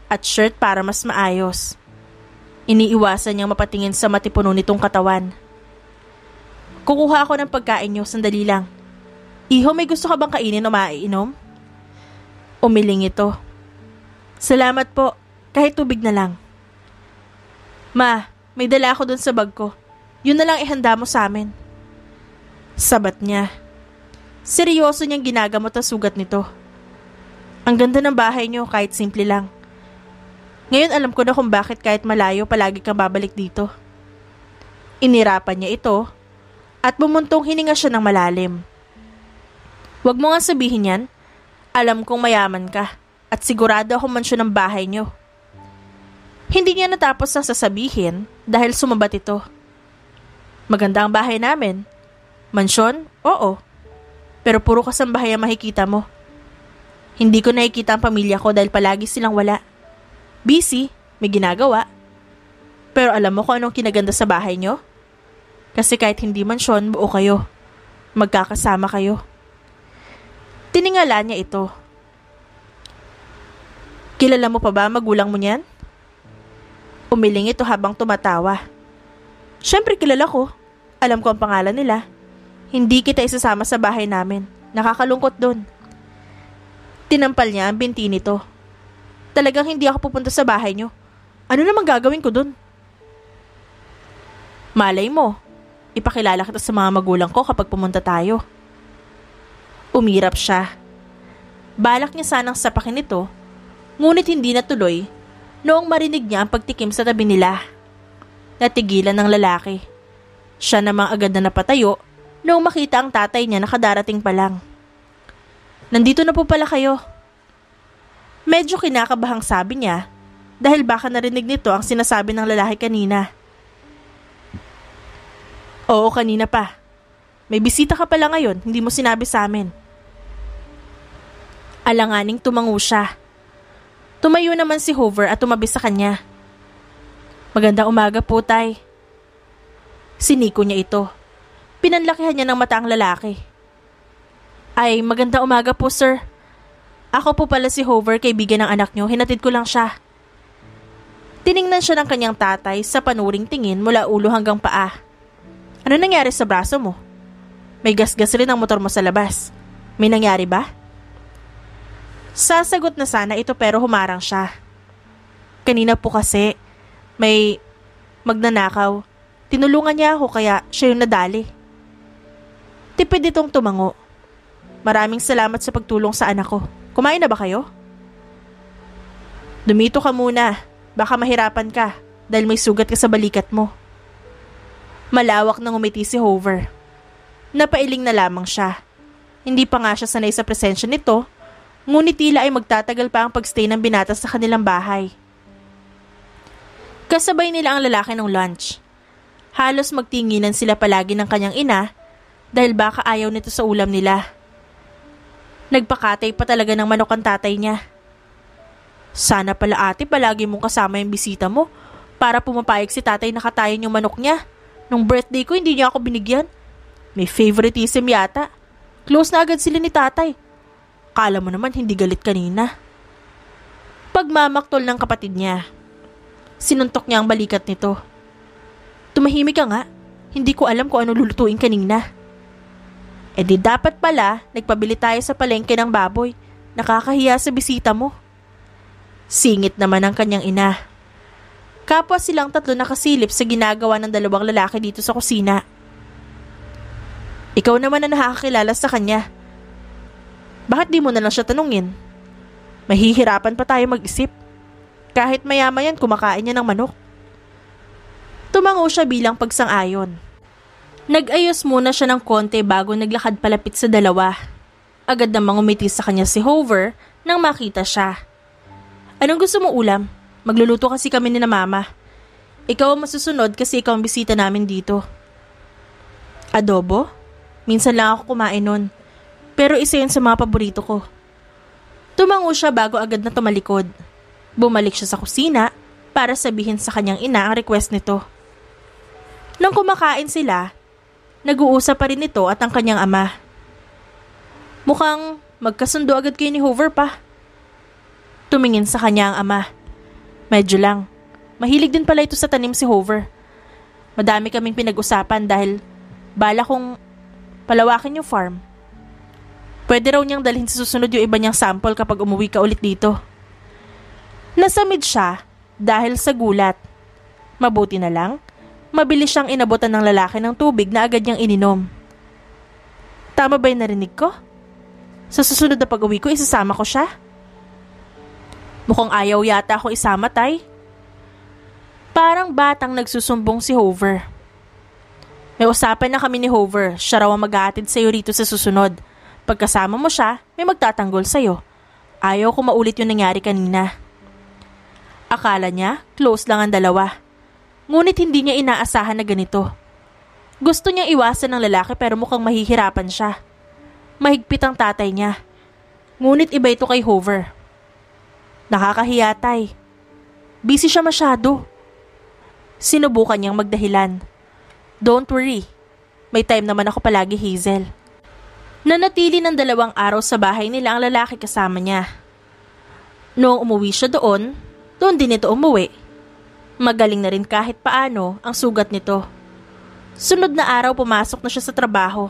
S1: at shirt para mas maayos. Iniiwasan niyang mapatingin sa matipuno nitong katawan. Kukuha ako ng pagkain niyo, sandali lang. Iho, may gusto ka bang kainin o maiinom? Umiling ito. Salamat po, kahit tubig na lang. Ma, may dala ako dun sa bag ko. Yun na lang ihanda mo sa amin. Sabat niya. Seryoso niyang ginagamot ang sugat nito. Ang ganda ng bahay niyo kahit simple lang. Ngayon alam ko na kung bakit kahit malayo palagi kang babalik dito. Inirapan niya ito at bumuntong hininga siya ng malalim. Huwag mo nga sabihin yan. Alam kong mayaman ka at sigurado ako mansyon ng bahay niyo. Hindi niya natapos ang sasabihin dahil sumabat ito. Maganda ang bahay namin. Mansyon? Oo. Pero puro kasambahay ang makikita mo. Hindi ko nakikita ang pamilya ko dahil palagi silang wala. Busy, may ginagawa. Pero alam mo kung anong kinaganda sa bahay niyo? Kasi kahit hindi mansyon, buo kayo. Magkakasama kayo. Tiningala niya ito. Kilala mo pa ba magulang mo niyan? Umiling ito habang tumatawa. Siyempre kilala ko. Alam ko ang pangalan nila. Hindi kita isasama sa bahay namin. Nakakalungkot doon. Tinampal niya ang binti nito. Talagang hindi ako pupunta sa bahay niyo. Ano namang gagawin ko doon? Malay mo, ipakilala kita sa mga magulang ko kapag pumunta tayo. Umirap siya. Balak niya sanang sapakin ito, ngunit hindi natuloy noong marinig niya ang pagtikim sa tabi nila. Natigilan ng lalaki. Siya namang agad na napatayo noong makita ang tatay niya nakadarating pa lang. Nandito na po pala kayo. Medyo kinakabahang sabi niya dahil baka narinig nito ang sinasabi ng lalaki kanina. Oo, kanina pa. May bisita ka pala ngayon, hindi mo sinabi sa amin. Alanganing tumango siya. Tumayo naman si Hoover at tumabi sa kanya. Magandang umaga po, tay. Siniko niya ito. Pinanlakihan niya ng mata ang lalaki. Ay, magandang umaga po, sir. Ako po pala si Hoover, kaibigan ng anak niyo. Hinatid ko lang siya. Tiningnan siya ng kanyang tatay sa panuring tingin mula ulo hanggang paa. Ano nangyari sa braso mo? May gasgas rin ang motor mo sa labas. May nangyari ba? Sasagot na sana ito pero humarang siya. Kanina po kasi, may magnanakaw. Tinulungan niya ako kaya siya yung nadali. Tipid itong tumango. Maraming salamat sa pagtulong sa anak ko. Kumain na ba kayo? Dumito ka muna. Baka mahirapan ka dahil may sugat ka sa balikat mo. Malawak nang umiti si Hoover. Napailing na lamang siya. Hindi pa nga siya sanay sa presensya nito, ngunit tila ay magtatagal pa ang pagstay ng binata sa kanilang bahay. Kasabay nila ang lalaki ng lunch. Halos magtinginan sila palagi ng kanyang ina dahil baka ayaw nito sa ulam nila. Nagpakatay pa talaga ng manok ang tatay niya. Sana pala ate palagi mong kasama yung bisita mo para pumapayag si tatay na katayin yung manok niya. Nung birthday ko hindi niya ako binigyan. May favoritism yata. Close na agad sila ni tatay. Kala mo naman hindi galit kanina. Pagmamaktol ng kapatid niya. Sinuntok niya ang balikat nito. Tumahimik ka nga. Hindi ko alam kung ano lulutuin kanina. E di dapat pala nagpabili tayo sa palengke ng baboy. Nakakahiya sa bisita mo. Singit naman ang kanyang ina. Kapwa silang tatlo nakasilip sa ginagawa ng dalawang lalaki dito sa kusina. Ikaw naman na nakakakilala sa kanya. Bakit di mo na lang siya tanungin? Mahihirapan pa tayo mag-isip. Kahit maya-mayan kumakain niya ng manok. Tumango siya bilang pagsang-ayon. Nag-ayos muna siya ng konti bago naglakad palapit sa dalawa. Agad namang umiti sa kanya si Hover nang makita siya. Anong gusto mo ulam? Magluluto kasi kami ni na mama. Ikaw ang masusunod kasi ikaw ang bisita namin dito. Adobo? Minsan lang ako kumain nun. Pero isa yun sa mga paborito ko. Tumango siya bago agad na tumalikod. Bumalik siya sa kusina para sabihin sa kanyang ina ang request nito. Nang kumakain sila, nag-uusap pa rin ito at ang kanyang ama. Mukhang magkasundo agad kayo ni Hover pa. Tumingin sa kanya ang ama. Medyo lang. Mahilig din pala ito sa tanim si Hover. Madami kaming pinag-usapan dahil bala kong palawakin yung farm. Pwede raw niyang dalhin sa susunod yung iba niyang sample kapag umuwi ka ulit dito. Nasamid siya dahil sa gulat. Mabuti na lang, mabilis siyang inabutan ng lalaki ng tubig na agad niyang ininom. Tama ba yung narinig ko? Sa susunod na pag-uwi ko, isasama ko siya? Mukhang ayaw yata ako isama, tay. Parang batang nagsusumbong si Hover. May usapan na kami ni Hover. Siya raw ang mag-aatid sa'yo rito sa susunod. Pagkasama mo siya, may magtatanggol sa'yo. Ayaw ko maulit yung nangyari kanina. Akala niya, close lang ang dalawa. Ngunit hindi niya inaasahan na ganito. Gusto niyang iwasan ng lalaki pero mukhang mahihirapan siya. Mahigpit ang tatay niya. Ngunit iba ito kay Hover. Nakakahiya, tay. Busy siya masyado. Sinubukan niyang magdahilan. Don't worry. May time naman ako palagi, Hazel. Nanatili ng 2 araw sa bahay nila ang lalaki kasama niya. Noong umuwi siya doon din ito umuwi. Magaling na rin kahit paano ang sugat nito. Sunod na araw pumasok na siya sa trabaho.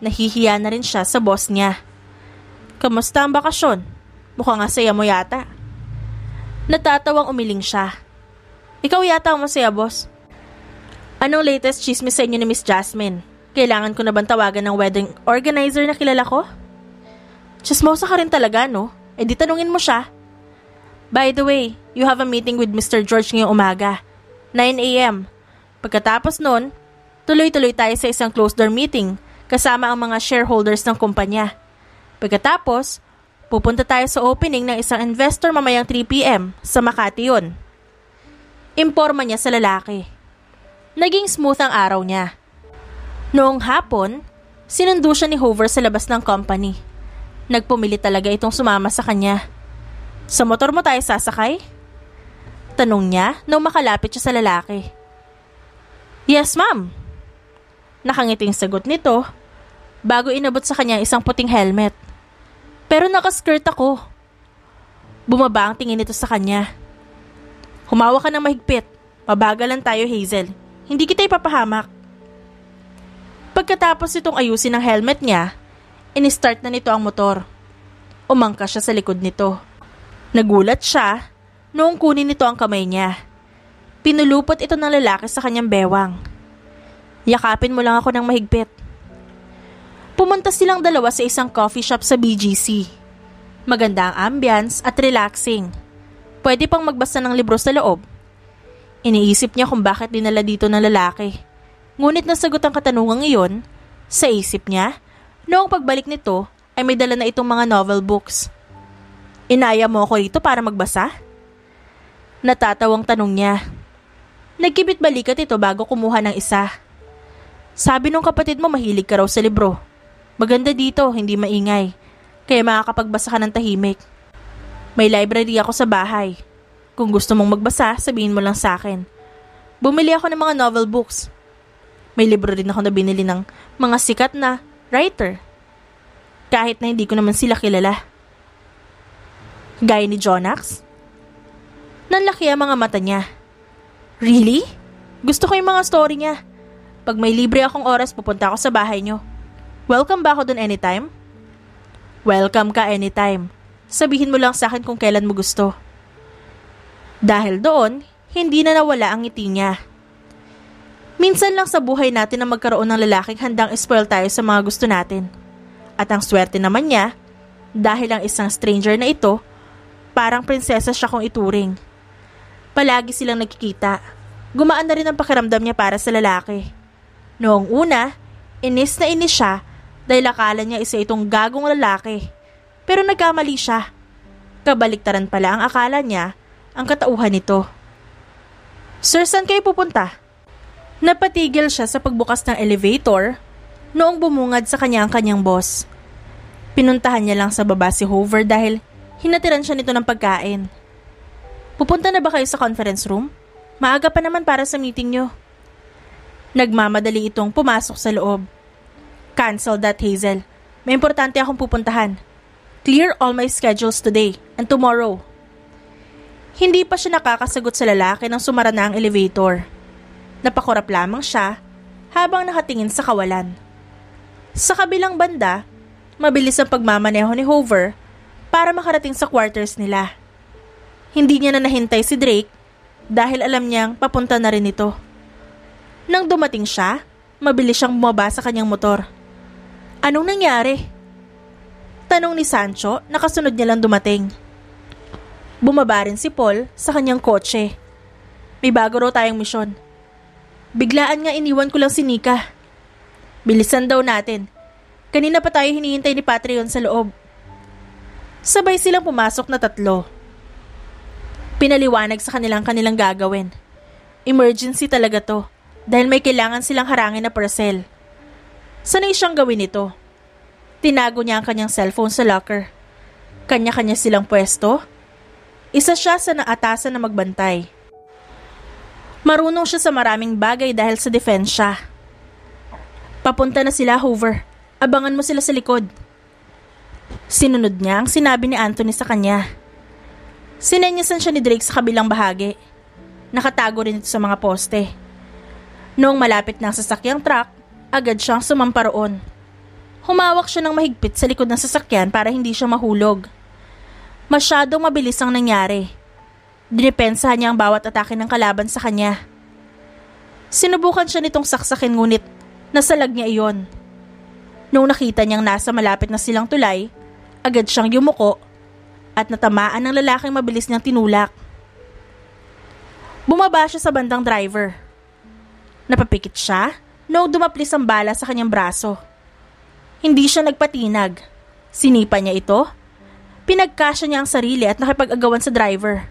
S1: Nahihiya na rin siya sa boss niya. Kamusta ang bakasyon? Mukhang asaya mo yata. Natatawang umiling siya. Ikaw yata ang masaya, boss. Anong latest chismis sa inyo ni Miss Jasmine? Kailangan ko na bang tawagan ng wedding organizer na kilala ko? Chismosa ka rin talaga, no? E di tanungin mo siya. By the way, you have a meeting with Mr. George ngayong umaga. 9 a.m. Pagkatapos nun, tuloy-tuloy tayo sa isang closed-door meeting kasama ang mga shareholders ng kumpanya. Pagkatapos, pupunta tayo sa opening ng isang investor mamayang 3 p.m. sa Makati yun. Imporma niya sa lalaki. Naging smooth ang araw niya. Noong hapon, sinundo siya ni Hover sa labas ng company. Nagpumili talaga itong sumama sa kanya. Sa motor mo tayo sasakay? Tanong niya nang makalapit siya sa lalaki. Yes, ma'am. Nakangiting sagot nito bago inabot sa kanya isang puting helmet. Pero nakaskirt ako. Bumaba ang tingin nito sa kanya. Humawak ka ng mahigpit. Mabagalan tayo, Hazel. Hindi kita ipapahamak. Pagkatapos itong ayusin ang helmet niya, in-start na nito ang motor. Umangka siya sa likod nito. Nagulat siya noong kunin nito ang kamay niya. Pinulupot ito ng lalaki sa kanyang bewang. Yakapin mo lang ako ng mahigpit. Pumunta silang dalawa sa isang coffee shop sa BGC. Maganda ang ambience at relaxing. Pwede pang magbasa ng libro sa loob. Iniisip niya kung bakit dinala dito ng lalaki. Ngunit nasagot ang katanungang iyon sa isip niya noong pagbalik nito ay may dala na itong mga novel books. Inaya mo ako rito para magbasa? Natatawang tanong niya. Nagkibit balikat ito bago kumuha ng isa. Sabi nung kapatid mo mahilig ka raw sa libro. Maganda dito, hindi maingay. kaya makakapagbasa ka ng tahimik. May library ako sa bahay. Kung gusto mong magbasa, sabihin mo lang sa akin. Bumili ako ng mga novel books. May libro rin ako na binili ng mga sikat na writer. Kahit na hindi ko naman sila kilala. Gaya ni Jonax? Nanlaki ang mga mata niya. Really? Gusto ko yung mga story niya. Pag may libre akong oras, pupunta ako sa bahay niyo. Welcome ba ako dun anytime? Welcome ka anytime. Sabihin mo lang sa akin kung kailan mo gusto. Dahil doon, hindi na nawala ang ngiti niya. Minsan lang sa buhay natin na magkaroon ng lalaking handang spoil tayo sa mga gusto natin. At ang swerte naman niya, dahil ang isang stranger na ito, parang prinsesa siya kung ituring. Palagi silang nagkikita. Gumaan na rin ang pakiramdam niya para sa lalaki. Noong una, inis na inis siya dahil akala niya isa itong gagong lalaki. Pero nagkamali siya. Kabaliktaran pala ang akala niya ang katauhan nito. Sir, saan kayo pupunta? Napatigil siya sa pagbukas ng elevator noong bumungad sa kanya ang kanyang boss. Pinuntahan niya lang sa baba si Hoover dahil hinatiran siya nito ng pagkain. Pupunta na ba kayo sa conference room? Maaga pa naman para sa meeting nyo. Nagmamadali itong pumasok sa loob. Cancel that, Hazel. May importante akong pupuntahan. Clear all my schedules today and tomorrow. Hindi pa siya nakakasagot sa lalaki nang sumara na ang elevator. Napakurap lamang siya habang nakatingin sa kawalan. Sa kabilang banda, mabilis ang pagmamaneho ni Hoover para makarating sa quarters nila. Hindi niya na nahintay si Drake dahil alam niyang papunta na rin ito. Nang dumating siya, mabilis siyang bumaba sa kanyang motor. Anong nangyari? Tanong ni Sancho na kasunod niya lang dumating. Bumaba rin si Paul sa kanyang kotse. May bago raw tayong misyon. Biglaan nga iniwan ko lang si Nika. Bilisan daw natin. Kanina pa tayo hinihintay ni Patreon sa loob. Sabay silang pumasok na tatlo. Pinaliwanag sa kanilang gagawin. Emergency talaga to dahil may kailangan silang harangin na parcel. Sanay siyang gawin ito. Tinago niya ang kanyang cellphone sa locker. Kanya-kanya silang pwesto. Isa siya sa naatasan na magbantay. Marunong siya sa maraming bagay dahil sa defense siya. Papunta na sila, Hoover. Abangan mo sila sa likod. Sinunod niya ang sinabi ni Anthony sa kanya. Sinenyasan siya ni Drake sa kabilang bahagi. Nakatago rin ito sa mga poste. Noong malapit ng sasakyang truck, agad siyang sumampa roon. Humawak siya ng mahigpit sa likod ng sasakyan para hindi siya mahulog. Masyadong mabilis ang nangyari. Dinipensahan niya ang bawat atake ng kalaban sa kanya. Sinubukan siya nitong saksakin ngunit nasalag niya iyon. Noong nakita niyang nasa malapit na silang tulay, agad siyang yumuko at natamaan ng lalaking mabilis niyang tinulak. Bumaba siya sa bandang driver. Napapikit siya noong dumaplis ang bala sa kanyang braso. Hindi siya nagpatinag. Sinipa niya ito. Pinagkasya niya ang sarili at nakipag-agawan sa driver.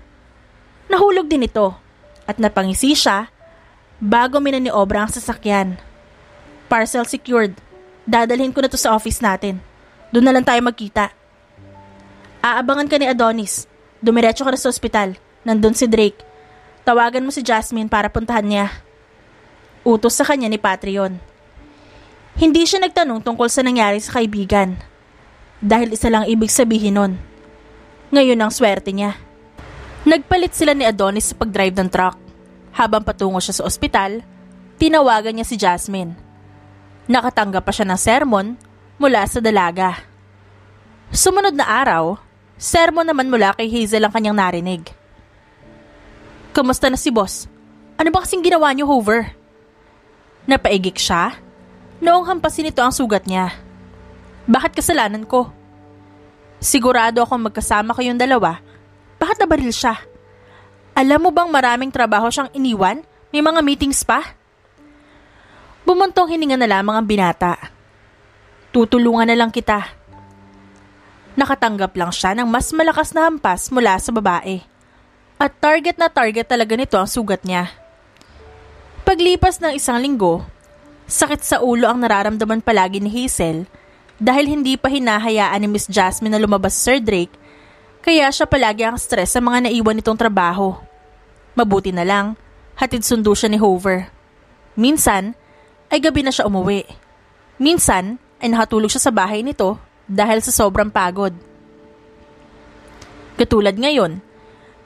S1: Nahulog din ito at napangisi siya bago minaniobra ang sasakyan. Parcel secured. Dadalhin ko na to sa office natin. Doon na lang tayo magkita. Aabangan ka ni Adonis. Dumiretso ka na sa ospital. Nandun si Drake. Tawagan mo si Jasmine para puntahan niya. Utos sa kanya ni Patreon. Hindi siya nagtanong tungkol sa nangyari sa kaibigan. Dahil isa lang ibig sabihin nun. Ngayon ang swerte niya. Nagpalit sila ni Adonis sa pagdrive ng truck. Habang patungo siya sa ospital, tinawagan niya si Jasmine. Nakatanggap pa siya ng sermon mula sa dalaga. Sumunod na araw, sermon naman mula kay Hazel ang kanyang narinig. Kamusta na si boss? Ano ba kasing ginawa niyo, Hoover? Napaigik siya noong hampasin nito ang sugat niya. Bakit kasalanan ko? Sigurado akong magkasama kayong dalawa. Bakit nabaril siya? Alam mo bang maraming trabaho siyang iniwan? May mga meetings pa? Bumuntong hininga na lamang ang binata. Tutulungan na lang kita. Nakatanggap lang siya ng mas malakas na hampas mula sa babae. At target na target talaga nito ang sugat niya. Paglipas ng 1 linggo, sakit sa ulo ang nararamdaman palagi ni Hazel Dahil hindi pa hinahayaan ni Miss Jasmine na lumabas si Sir Drake, kaya siya palagi ang stress sa mga naiwan nitong trabaho. Mabuti na lang, hatid sundo siya ni Hoover. Minsan, ay gabi na siya umuwi. Minsan, ay nakatulog siya sa bahay nito dahil sa sobrang pagod. Katulad ngayon,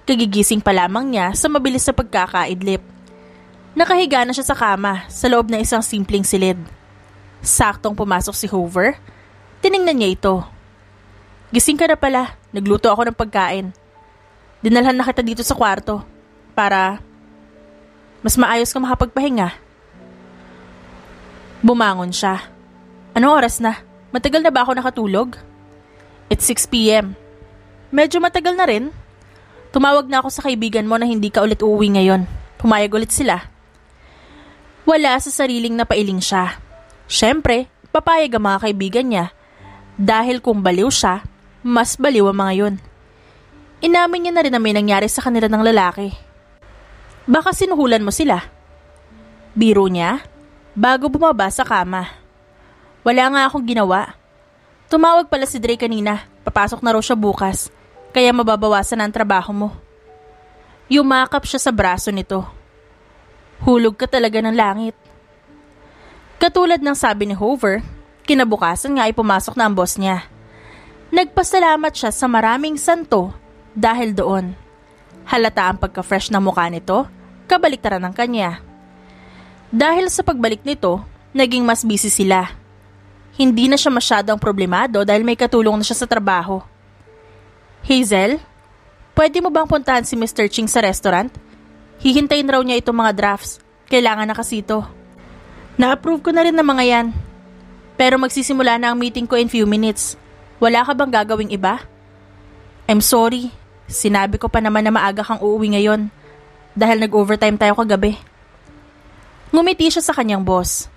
S1: kagigising pa lamang niya sa mabilis na pagkakaidlip. Nakahiga na siya sa kama sa loob ng isang simpleng silid. Saktong pumasok si Hoover, tiningnan niya ito. Gising ka na pala, nagluto ako ng pagkain. Dinalhan na kita dito sa kwarto para mas maayos ka makapagpahinga. Bumangon siya. Anong oras na? Matagal na ba ako nakatulog? It's 6 p.m. Medyo matagal na rin. Tumawag na ako sa kaibigan mo na hindi ka ulit uuwi ngayon. Pumayag ulit sila. Wala sa sariling napailing siya. Siyempre, papayag ang mga kaibigan niya. Dahil kung baliw siya, mas baliw ang mga yun. Inamin niya na rin na may nangyari sa kanila ng lalaki. Baka sinuhulan mo sila. Biro niya, bago bumaba sa kama. Wala nga akong ginawa. Tumawag pala si Dre kanina, papasok na raw siya bukas. Kaya mababawasan ang trabaho mo. Yumakap siya sa braso nito. Hulog ka talaga ng langit. Katulad ng sabi ni Hoover, kinabukasan nga ay pumasok na ang boss niya. Nagpasalamat siya sa maraming santo dahil doon. Halata ang pagka-fresh ng mukha nito, kabaliktaran ng kanya. Dahil sa pagbalik nito, naging mas busy sila. Hindi na siya masyadong problemado dahil may katulong na siya sa trabaho. Hazel, pwede mo bang puntahan si Mr. Ching sa restaurant? Hihintayin raw niya itong mga drafts. Kailangan na kasi ito. Na-approve ko na rin ng mga yan. Pero magsisimula na ang meeting ko in few minutes. Wala ka bang gagawing iba? I'm sorry. Sinabi ko pa naman na maaga kang uuwi ngayon. Dahil nag-overtime tayo kagabi. Ngumiti siya sa kanyang boss.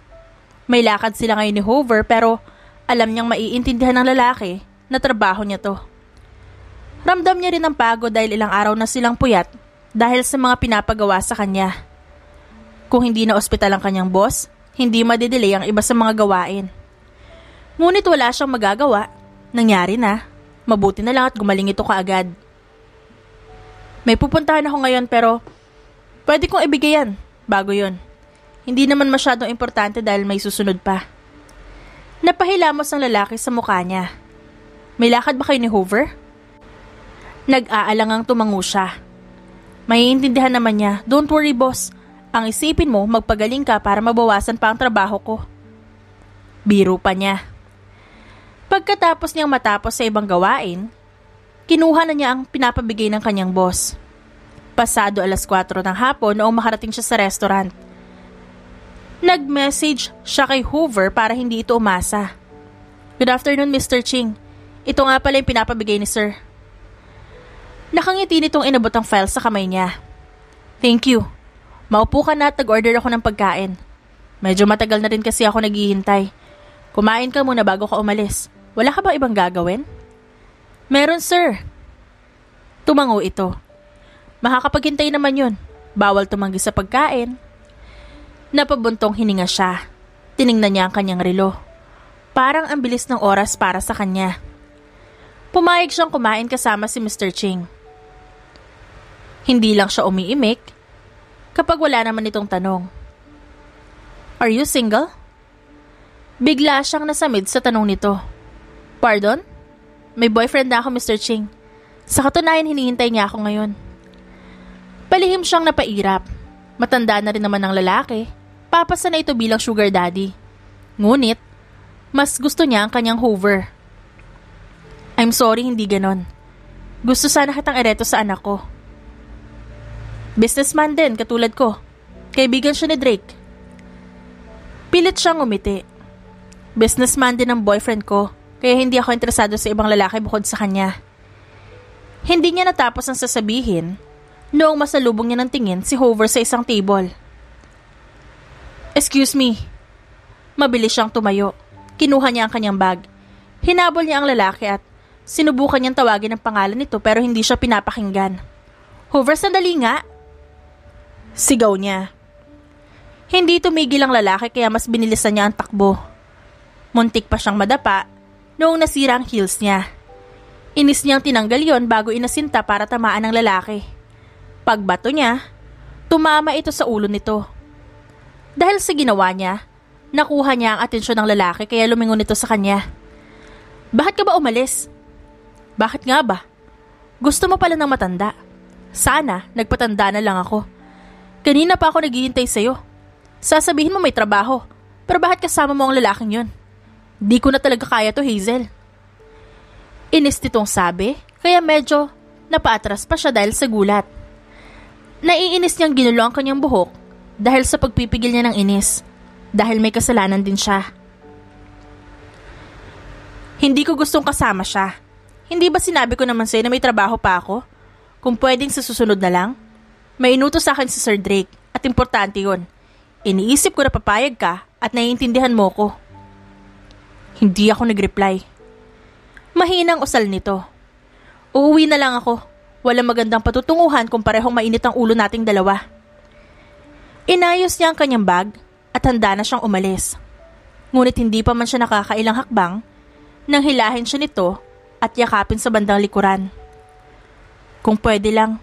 S1: May lakad sila ngayon ni Hoover pero alam niyang maiintindihan ng lalaki na trabaho niya to. Ramdam niya rin ang pagod dahil ilang araw na silang puyat dahil sa mga pinapagawa sa kanya. Kung hindi na ospital ang kanyang boss, hindi madidelay ang iba sa mga gawain. Ngunit wala siyang magagawa. Nangyari na. Mabuti na lang at gumaling ito kaagad. May pupuntahan ako ngayon pero pwede kong ibigay yan. Bago yon. Hindi naman masyadong importante dahil may susunod pa. Napahilamos ang lalaki sa mukha niya. May lakad ba kayo ni Hoover? Nag-aalangang tumango siya. Maiintindihan naman niya, don't worry boss. Ang isipin mo, magpagaling ka para mabawasan pa ang trabaho ko. Biro pa niya. Pagkatapos niyang matapos sa ibang gawain, kinuha na niya ang pinapabigay ng kanyang boss. Pasado 4:00 ng hapon noong makarating siya sa restaurant. Nag-message siya kay Hoover para hindi ito umasa. Good afternoon, Mr. Ching. Ito nga pala yung pinapabigay ni Sir. Nakangiti nitong inabot ang file sa kamay niya. Thank you. Maupo ka na at nag-order ako ng pagkain. Medyo matagal na rin kasi ako naghihintay. Kumain ka muna bago ka umalis. Wala ka bang ibang gagawin? Meron, sir. Tumango ito. Makakapaghintay naman yun. Bawal tumanggi sa pagkain. Napabuntong hininga siya. Tiningnan niya ang kanyang relo. Parang ang bilis ng oras para sa kanya. Pumayag siyang kumain kasama si Mr. Ching. Hindi lang siya umiimik kapag wala naman itong tanong. Are you single? Bigla siyang nasamid sa tanong nito. Pardon? May boyfriend na ako, Mr. Ching. Sa katunayan, hinihintay niya ako ngayon. Palihim siyang napairap. Matanda na rin naman ng lalaki. Papasa na ito bilang sugar daddy. Ngunit, mas gusto niya ang kanyang Hoover. I'm sorry, hindi ganon. Gusto sana kitang ereto sa anak ko. Businessman din, katulad ko. Kaibigan siya ni Drake. Pilit siyang umiti. Businessman din ang boyfriend ko, kaya hindi ako interesado sa ibang lalaki bukod sa kanya. Hindi niya natapos ang sasabihin noong masalubong niya ng tingin si Hoover sa isang table. Excuse me. Mabilis siyang tumayo. Kinuha niya ang kanyang bag. Hinabol niya ang lalaki at sinubukan niyang tawagin ang pangalan nito pero hindi siya pinapakinggan. Hoover, sandali nga! Sigaw niya. Hindi tumigil ang lalaki kaya mas binilisan niya ang takbo. Muntik pa siyang madapa noong nasira ang heels niya. Inis niyang tinanggal yon bago inasinta para tamaan ng lalaki. Pagbato niya, tumama ito sa ulo nito. Dahil sa ginawa niya, nakuha niya ang atensyon ng lalaki kaya lumingon ito sa kanya. Bakit ka ba umalis? Bakit nga ba? Gusto mo pala ng matanda. Sana, nagpatanda na lang ako. Kanina pa ako naghihintay sa'yo. Sasabihin mo may trabaho, pero bakit kasama mo ang lalaking yon? Di ko na talaga kaya to, Hazel. Inis nitong sabi, kaya medyo napaatras pa siya dahil sa gulat. Naiinis niyang ginulo ang kanyang buhok dahil sa pagpipigil niya ng inis, dahil may kasalanan din siya. Hindi ko gustong kasama siya. Hindi ba sinabi ko naman sa'yo na may trabaho pa ako? Kung pwedeng sa susunod na lang? May inutos sa akin si Sir Drake at importante yun. Iniisip ko na papayag ka at naiintindihan mo ko. Hindi ako nag-reply. Mahinang usal nito. Uuwi na lang ako. Walang magandang patutunguhan kung parehong mainit ang ulo nating dalawa. Inayos niya ang kanyang bag at handa na siyang umalis. Ngunit hindi pa man siya nakakailang hakbang nang hilahin siya nito at yakapin sa bandang likuran. Kung pwede lang,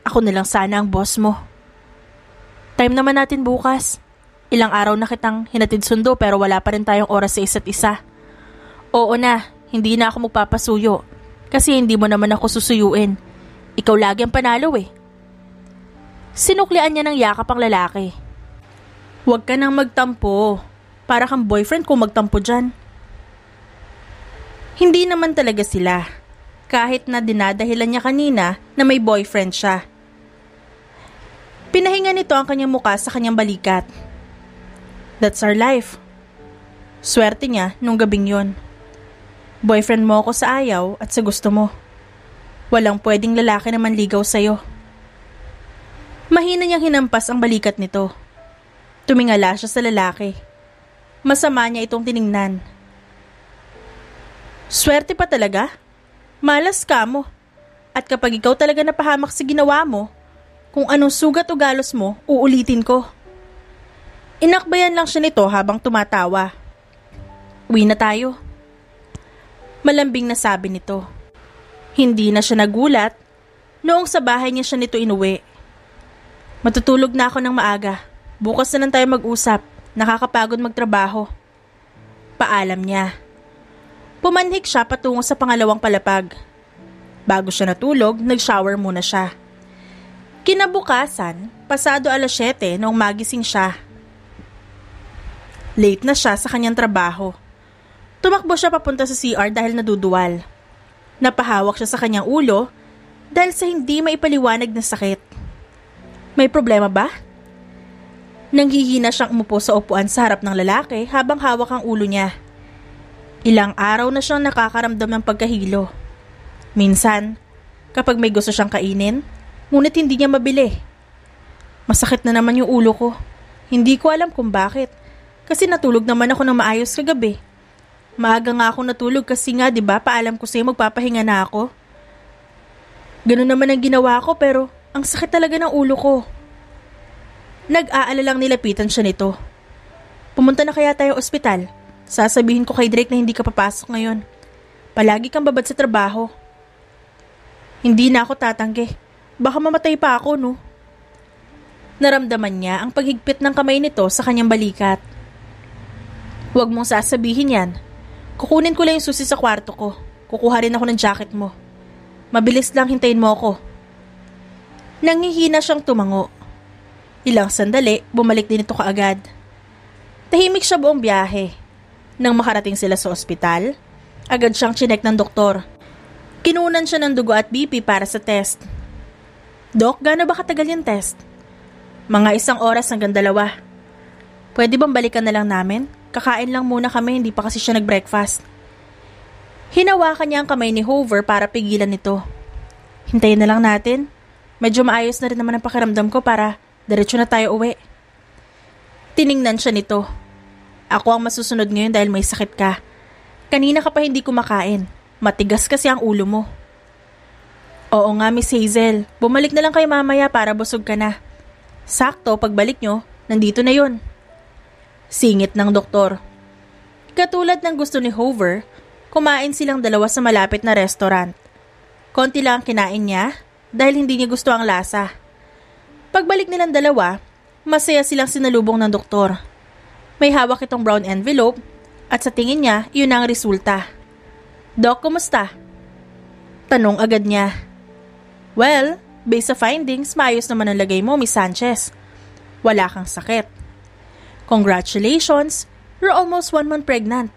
S1: ako na lang sana ang boss mo. Time naman natin bukas. Ilang araw na kitang hinatid sundo pero wala pa rin tayong oras sa isa't isa. Oo na. Hindi na ako magpapasuyo kasi hindi mo naman ako susuyuin. Ikaw lagi ang panalo eh. Sinuklian niya ng yakap ang lalaki. Huwag ka nang magtampo. Para kang boyfriend kung magtampo dyan. Hindi naman talaga sila. Kahit na dinadahilan niya kanina na may boyfriend siya. Pinahinga nito ang kanyang muka sa kanyang balikat. That's our life. Swerte niya nung gabing yon. Boyfriend mo ako sa ayaw at sa gusto mo. Walang pwedeng lalaki na manligaw sa'yo. Mahina niyang hinampas ang balikat nito. Tumingala siya sa lalaki. Masama niya itong tiningnan. Swerte pa talaga? Malas ka mo. At kapag ikaw talaga napahamak sa ginawa mo, kung anong sugat o galos mo, uulitin ko. Inakbayan lang siya nito habang tumatawa. Uwi na tayo. Malambing na sabi nito. Hindi na siya nagulat noong sa bahay niya siya nito inuwi. Matutulog na ako ng maaga. Bukas na lang tayo mag-usap. Nakakapagod magtrabaho. Paalam niya. Pumanhik siya patungo sa pangalawang palapag. Bago siya natulog, nag-shower muna siya. Kinabukasan, pasado 7:00 noong magising siya. Late na siya sa kanyang trabaho. Tumakbo siya papunta sa CR dahil naduduwal. Napahawak siya sa kanyang ulo dahil sa hindi maipaliwanag na sakit. May problema ba? Nanghihina siyang umupo sa upuan sa harap ng lalaki habang hawak ang ulo niya. Ilang araw na siyang nakakaramdam ng pagkahilo. Minsan, kapag may gusto siyang kainin, ngunit hindi niya mabili. Masakit na naman yung ulo ko. Hindi ko alam kung bakit. Kasi natulog naman ako ng maayos kagabi. Maaga nga ako natulog kasi nga 'di ba paalam ko sa'yo magpapahinga na ako. Ganun naman ang ginawa ko pero ang sakit talaga ng ulo ko. Nag-aalalang nilapitan siya nito. Pumunta na kaya tayo ospital? Sasabihin ko kay Drake na hindi ka papasok ngayon. Palagi kang babad sa trabaho. Hindi na ako tatanggi. Baka mamatay pa ako, no? Naramdaman niya ang paghigpit ng kamay nito sa kanyang balikat. Huwag mong sasabihin yan. Kukunin ko lang yung susi sa kwarto ko. Kukuha rin ako ng jacket mo. Mabilis lang, hintayin mo ako. Nanghihina siyang tumango. Ilang sandali, bumalik din ito kaagad. Tahimik siya buong biyahe. Nang makarating sila sa ospital, agad siyang chinek ng doktor. Kinunan siya ng dugo at BP para sa test. Dok, gaano ba katagal yung test? Mga 1 oras hanggang 2. Pwede bang balikan na lang namin? Kakain lang muna kami, hindi pa kasi siya nag-breakfast. Hinawakan niya ang kamay ni Hoover para pigilan nito. Hintayin na lang natin. Medyo maayos na rin naman ang pakiramdam ko para diretso na tayo uwi. Tiningnan siya nito. Ako ang masusunod ngayon dahil may sakit ka. Kanina ka pa hindi kumakain. Matigas kasi ang ulo mo. Oo nga, Miss Hazel. Bumalik na lang kayo mamaya para busog ka na. Sakto, pagbalik nyo, nandito na yon. Singit ng doktor. Katulad ng gusto ni Hoover, Kumain silang dalawa sa malapit na restaurant. Konti lang ang kinain niya dahil hindi niya gusto ang lasa. Pagbalik nilang dalawa, masaya silang sinalubong ng doktor. May hawak itong brown envelope at sa tingin niya, yun ang resulta. "Doc, kumusta?" Tanong agad niya. "Well, based sa findings, maayos naman ang lagay mo, Miss Sanchez. Wala kang sakit. Congratulations, you're almost 1 month pregnant.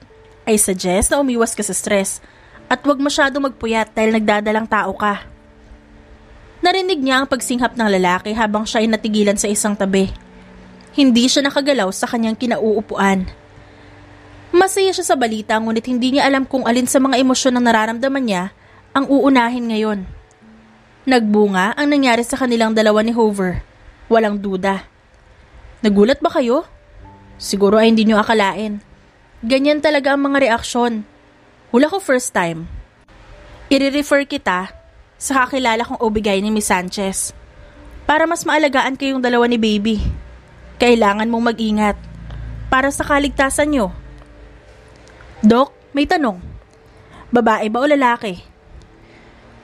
S1: I suggest na umiwas ka sa stress at huwag masyado magpuyat dahil nagdadalang tao ka." Narinig niya ang pagsinghap ng lalaki habang siya ay natigilan sa isang tabi. Hindi siya nakagalaw sa kanyang kinauupuan. Masaya siya sa balita ngunit hindi niya alam kung alin sa mga emosyon na nararamdaman niya ang uunahin ngayon. Nagbunga ang nangyari sa kanilang dalawa ni Hoover. Walang duda. Nagulat ba kayo? Siguro ay hindi niyo akalain. Ganyan talaga ang mga reaksyon. Hula ko first time. I-refer kita sa kakilala kong OB-GYN ni Miss Sanchez. Para mas maalagaan kayong dalawa ni baby. Kailangan mong mag-ingat. Para sa kaligtasan niyo. "Dok, may tanong. Babae ba o lalaki?"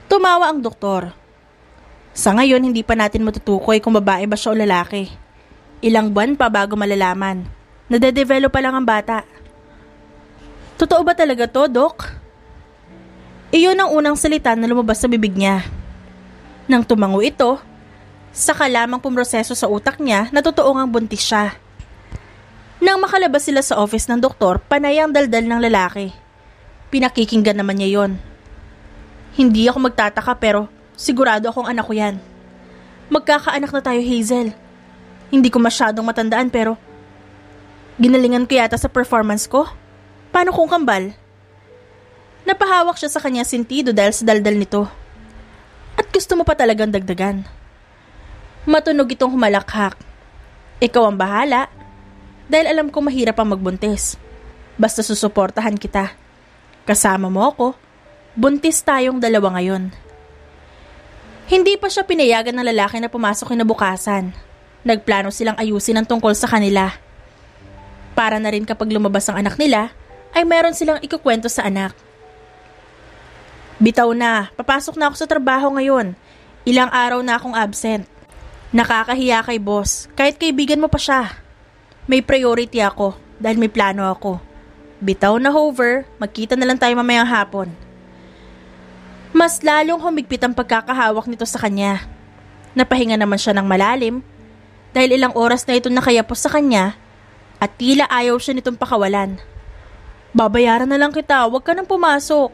S1: Tumawa ang doktor. "Sa ngayon, hindi pa natin matutukoy kung babae ba siya o lalaki. Ilang buwan pa bago malalaman. Nade-develop pa lang ang bata." "Totoo ba talaga to, Dok?" Iyon ang unang salita na lumabas sa bibig niya. Nang tumango ito, saka lamang pumroseso sa utak niya na totoo ngang buntis siya. Nang makalabas sila sa office ng doktor, panay ang daldal ng lalaki. Pinakikinggan naman niya yon. "Hindi ako magtataka pero sigurado akong anak ko yan. Magkakaanak na tayo, Hazel. Hindi ko masyadong matandaan pero ginalingan ko yata sa performance ko. Paano kung kambal?" Napahawak siya sa kanyang sentido dahil sa daldal nito. "At gusto mo pa talagang dagdagan?" Matunog itong humalakhak. "Ikaw ang bahala. Dahil alam ko mahirap ang magbuntis. Basta susuportahan kita. Kasama mo ako. Buntis tayong dalawa ngayon." Hindi pa siya pinayagan ng lalaki na pumasok kinabukasan. Nagplano silang ayusin ang tungkol sa kanila. Para na rin kapag lumabas ang anak nila, ay meron silang ikukwento sa anak. "Bitaw na, papasok na ako sa trabaho ngayon. Ilang araw na akong absent. Nakakahiya kay boss, kahit kaibigan mo pa siya. May priority ako dahil may plano ako. Bitaw na, Hoover, magkita na lang tayo mamayang hapon." Mas lalong humigpit ang pagkakahawak nito sa kanya. Napahinga naman siya ng malalim dahil ilang oras na ito nakayapos sa kanya at tila ayaw siya nitong pakawalan. "Babayaran na lang kita, huwag ka nang pumasok.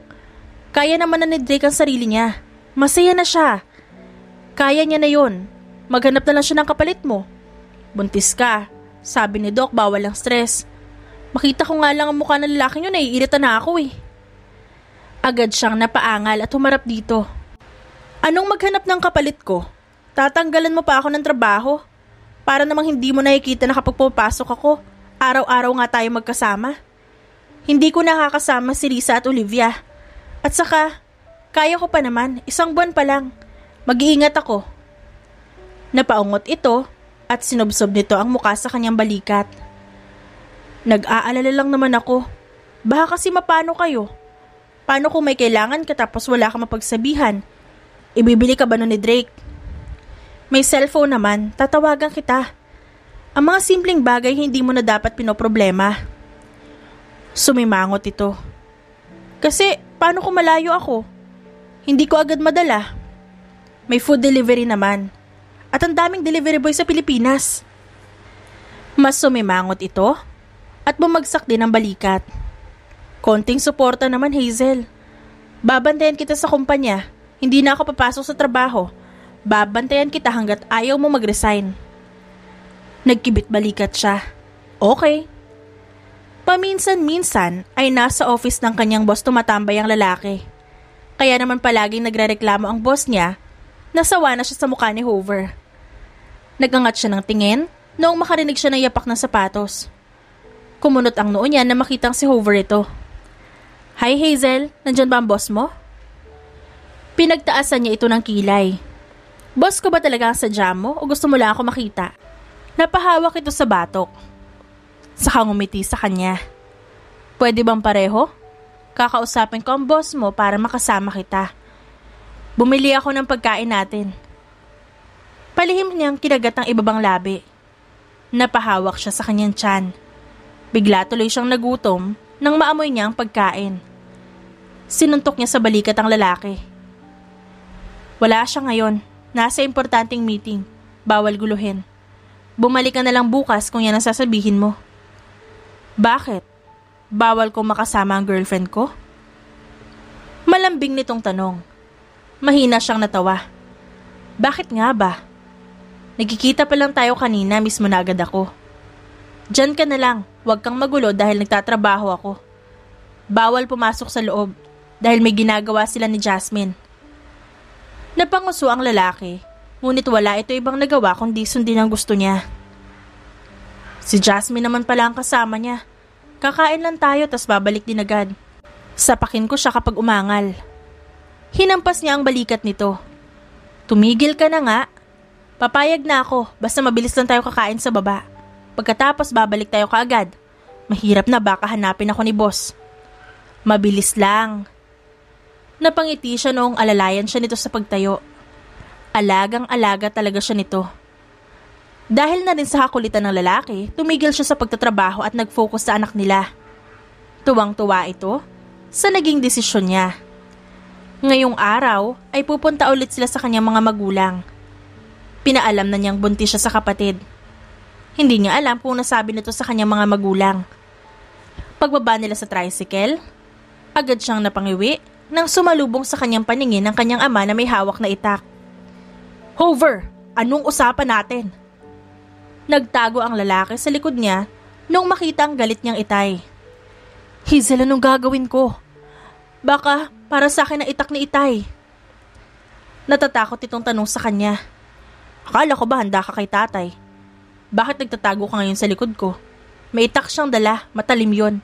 S1: Kaya naman na ni Drake ang sarili niya. Masaya na siya. Kaya niya na yun. Maghanap na lang siya ng kapalit mo. Buntis ka. Sabi ni Doc, bawal ang stress. Makita ko nga lang ang mukha ng lalaki niyo, naiirita na ako eh." Agad siyang napaangal at humarap dito. "Anong maghanap ng kapalit ko? Tatanggalan mo pa ako ng trabaho? Para namang hindi mo nakikita na kapag pupasok ako, araw-araw nga tayo magkasama. Hindi ko nakakasama si Risa at Olivia. At saka, kaya ko pa naman, 1 buwan pa lang. Mag-iingat ako." Napaungot ito at sinubsob nito ang mukha sa kanyang balikat. "Nag-aalala lang naman ako. Baka kasi mapano kayo? Paano kung may kailangan ka tapos wala ka mapagsabihan? Ibibili ka ba nun ni Drake? May cellphone naman, tatawagan kita. Ang mga simpleng bagay hindi mo na dapat pinoproblema." Sumimangot ito. "Kasi paano kung malayo ako? Hindi ko agad madala. May food delivery naman. At ang daming delivery boy sa Pilipinas." Mas sumimangot ito at bumagsak din ang balikat. "Konting suporta naman, Hazel. Babantayan kita sa kumpanya. Hindi na ako papasok sa trabaho. Babantayan kita hanggat ayaw mo mag-resign." Nagkibit balikat siya. "Okay." Paminsan-minsan ay nasa office ng kanyang boss tumatambay ang lalaki. Kaya naman palaging nagrereklamo ang boss niya na sawa na siya sa mukha ni Hoover. Nagangat siya ng tingin noong makarinig siya ng yapak ng sapatos. Kumunot ang noo niya na makitang si Hoover ito. "Hi Hazel, nandyan ba ang boss mo?" Pinagtaasan niya ito ng kilay. "Boss ko ba talaga ang sadya mo o gusto mo lang ako makita?" Napahawak ito sa batok. Saka ngumiti sa kanya. "Pwede bang pareho?" Kakausapin ko ang boss mo para makasama kita. Bumili ako ng pagkain natin. Palihim niyang kinagat ang ibabang labi. Napahawak siya sa kanyang tiyan. Bigla tuloy siyang nagutom nang maamoy niya ang pagkain. Sinuntok niya sa balikat ang lalaki. Wala siya ngayon. Nasa importanteng meeting. Bawal guluhin. Bumalik ka na lang bukas kung yan ang sasabihin mo. Bakit? Bawal ko makasama ang girlfriend ko? Malambing nitong tanong. Mahina siyang natawa. Bakit nga ba? Nagkikita pa lang tayo kanina, mismo na agad ako. Diyan ka na lang, huwag kang magulo dahil nagtatrabaho ako. Bawal pumasok sa loob dahil may ginagawa sila ni Jasmine. Napanguso ang lalaki, ngunit wala ito ibang nagawa kundi sundin ang gusto niya. Si Jasmine naman pala ang kasama niya. Kakain lang tayo tas babalik din agad. Sapakin ko siya kapag umangal. Hinampas niya ang balikat nito. Tumigil ka na nga. Papayag na ako, basta mabilis lang tayo kakain sa baba. Pagkatapos babalik tayo kaagad. Mahirap na baka hanapin ako ni boss. Mabilis lang. Napangiti siya noong alalayan siya nito sa pagtayo. Alagang-alaga talaga siya nito. Dahil na rin sa kakulitan ng lalaki, tumigil siya sa pagtatrabaho at nag-focus sa anak nila. Tuwang-tuwa ito sa naging desisyon niya. Ngayong araw ay pupunta ulit sila sa kanyang mga magulang. Pinaalam na niyang buntis siya sa kapatid. Hindi niya alam kung nasabi nito sa kanyang mga magulang. Pagbaba nila sa tricycle, agad siyang napangiwi nang sumalubong sa kanyang paningin ng kanyang ama na may hawak na itak. Hover, anong usapan natin? Nagtago ang lalaki sa likod niya nung makita ang galit niyang itay. Hazel, anong gagawin ko? Baka para sa akin na itak ni itay. Natatakot itong tanong sa kanya. Akala ko ba handa ka kay tatay? Bakit nagtatago ka ngayon sa likod ko? May itak siyang dala, matalim yon.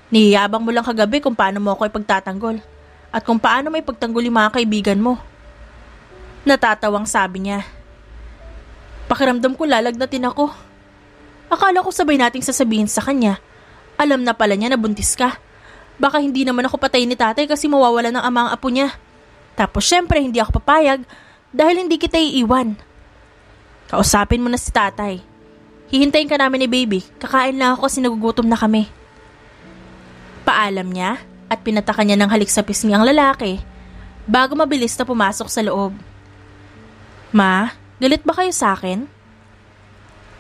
S1: Niyayabang mo lang kagabi kung paano mo ako ipagtatanggol at kung paano may pagtanggol yung mga kaibigan mo. Natatawang sabi niya. Pakiramdam ko lalagnatin ako. Akala ko sabay nating sasabihin sa kanya. Alam na pala niya na buntis ka. Baka hindi naman ako patayin ni tatay kasi mawawala ng ama ang apo niya. Tapos syempre hindi ako papayag dahil hindi kita iiwan. Kausapin mo na si tatay. Hihintayin ka namin ni baby. Kakain lang ako kasi nagugutom na kami. Paalam niya at pinatakan niya ng halik sa pisngi ang lalaki bago mabilis na pumasok sa loob. Ma, galit ba kayo sa akin?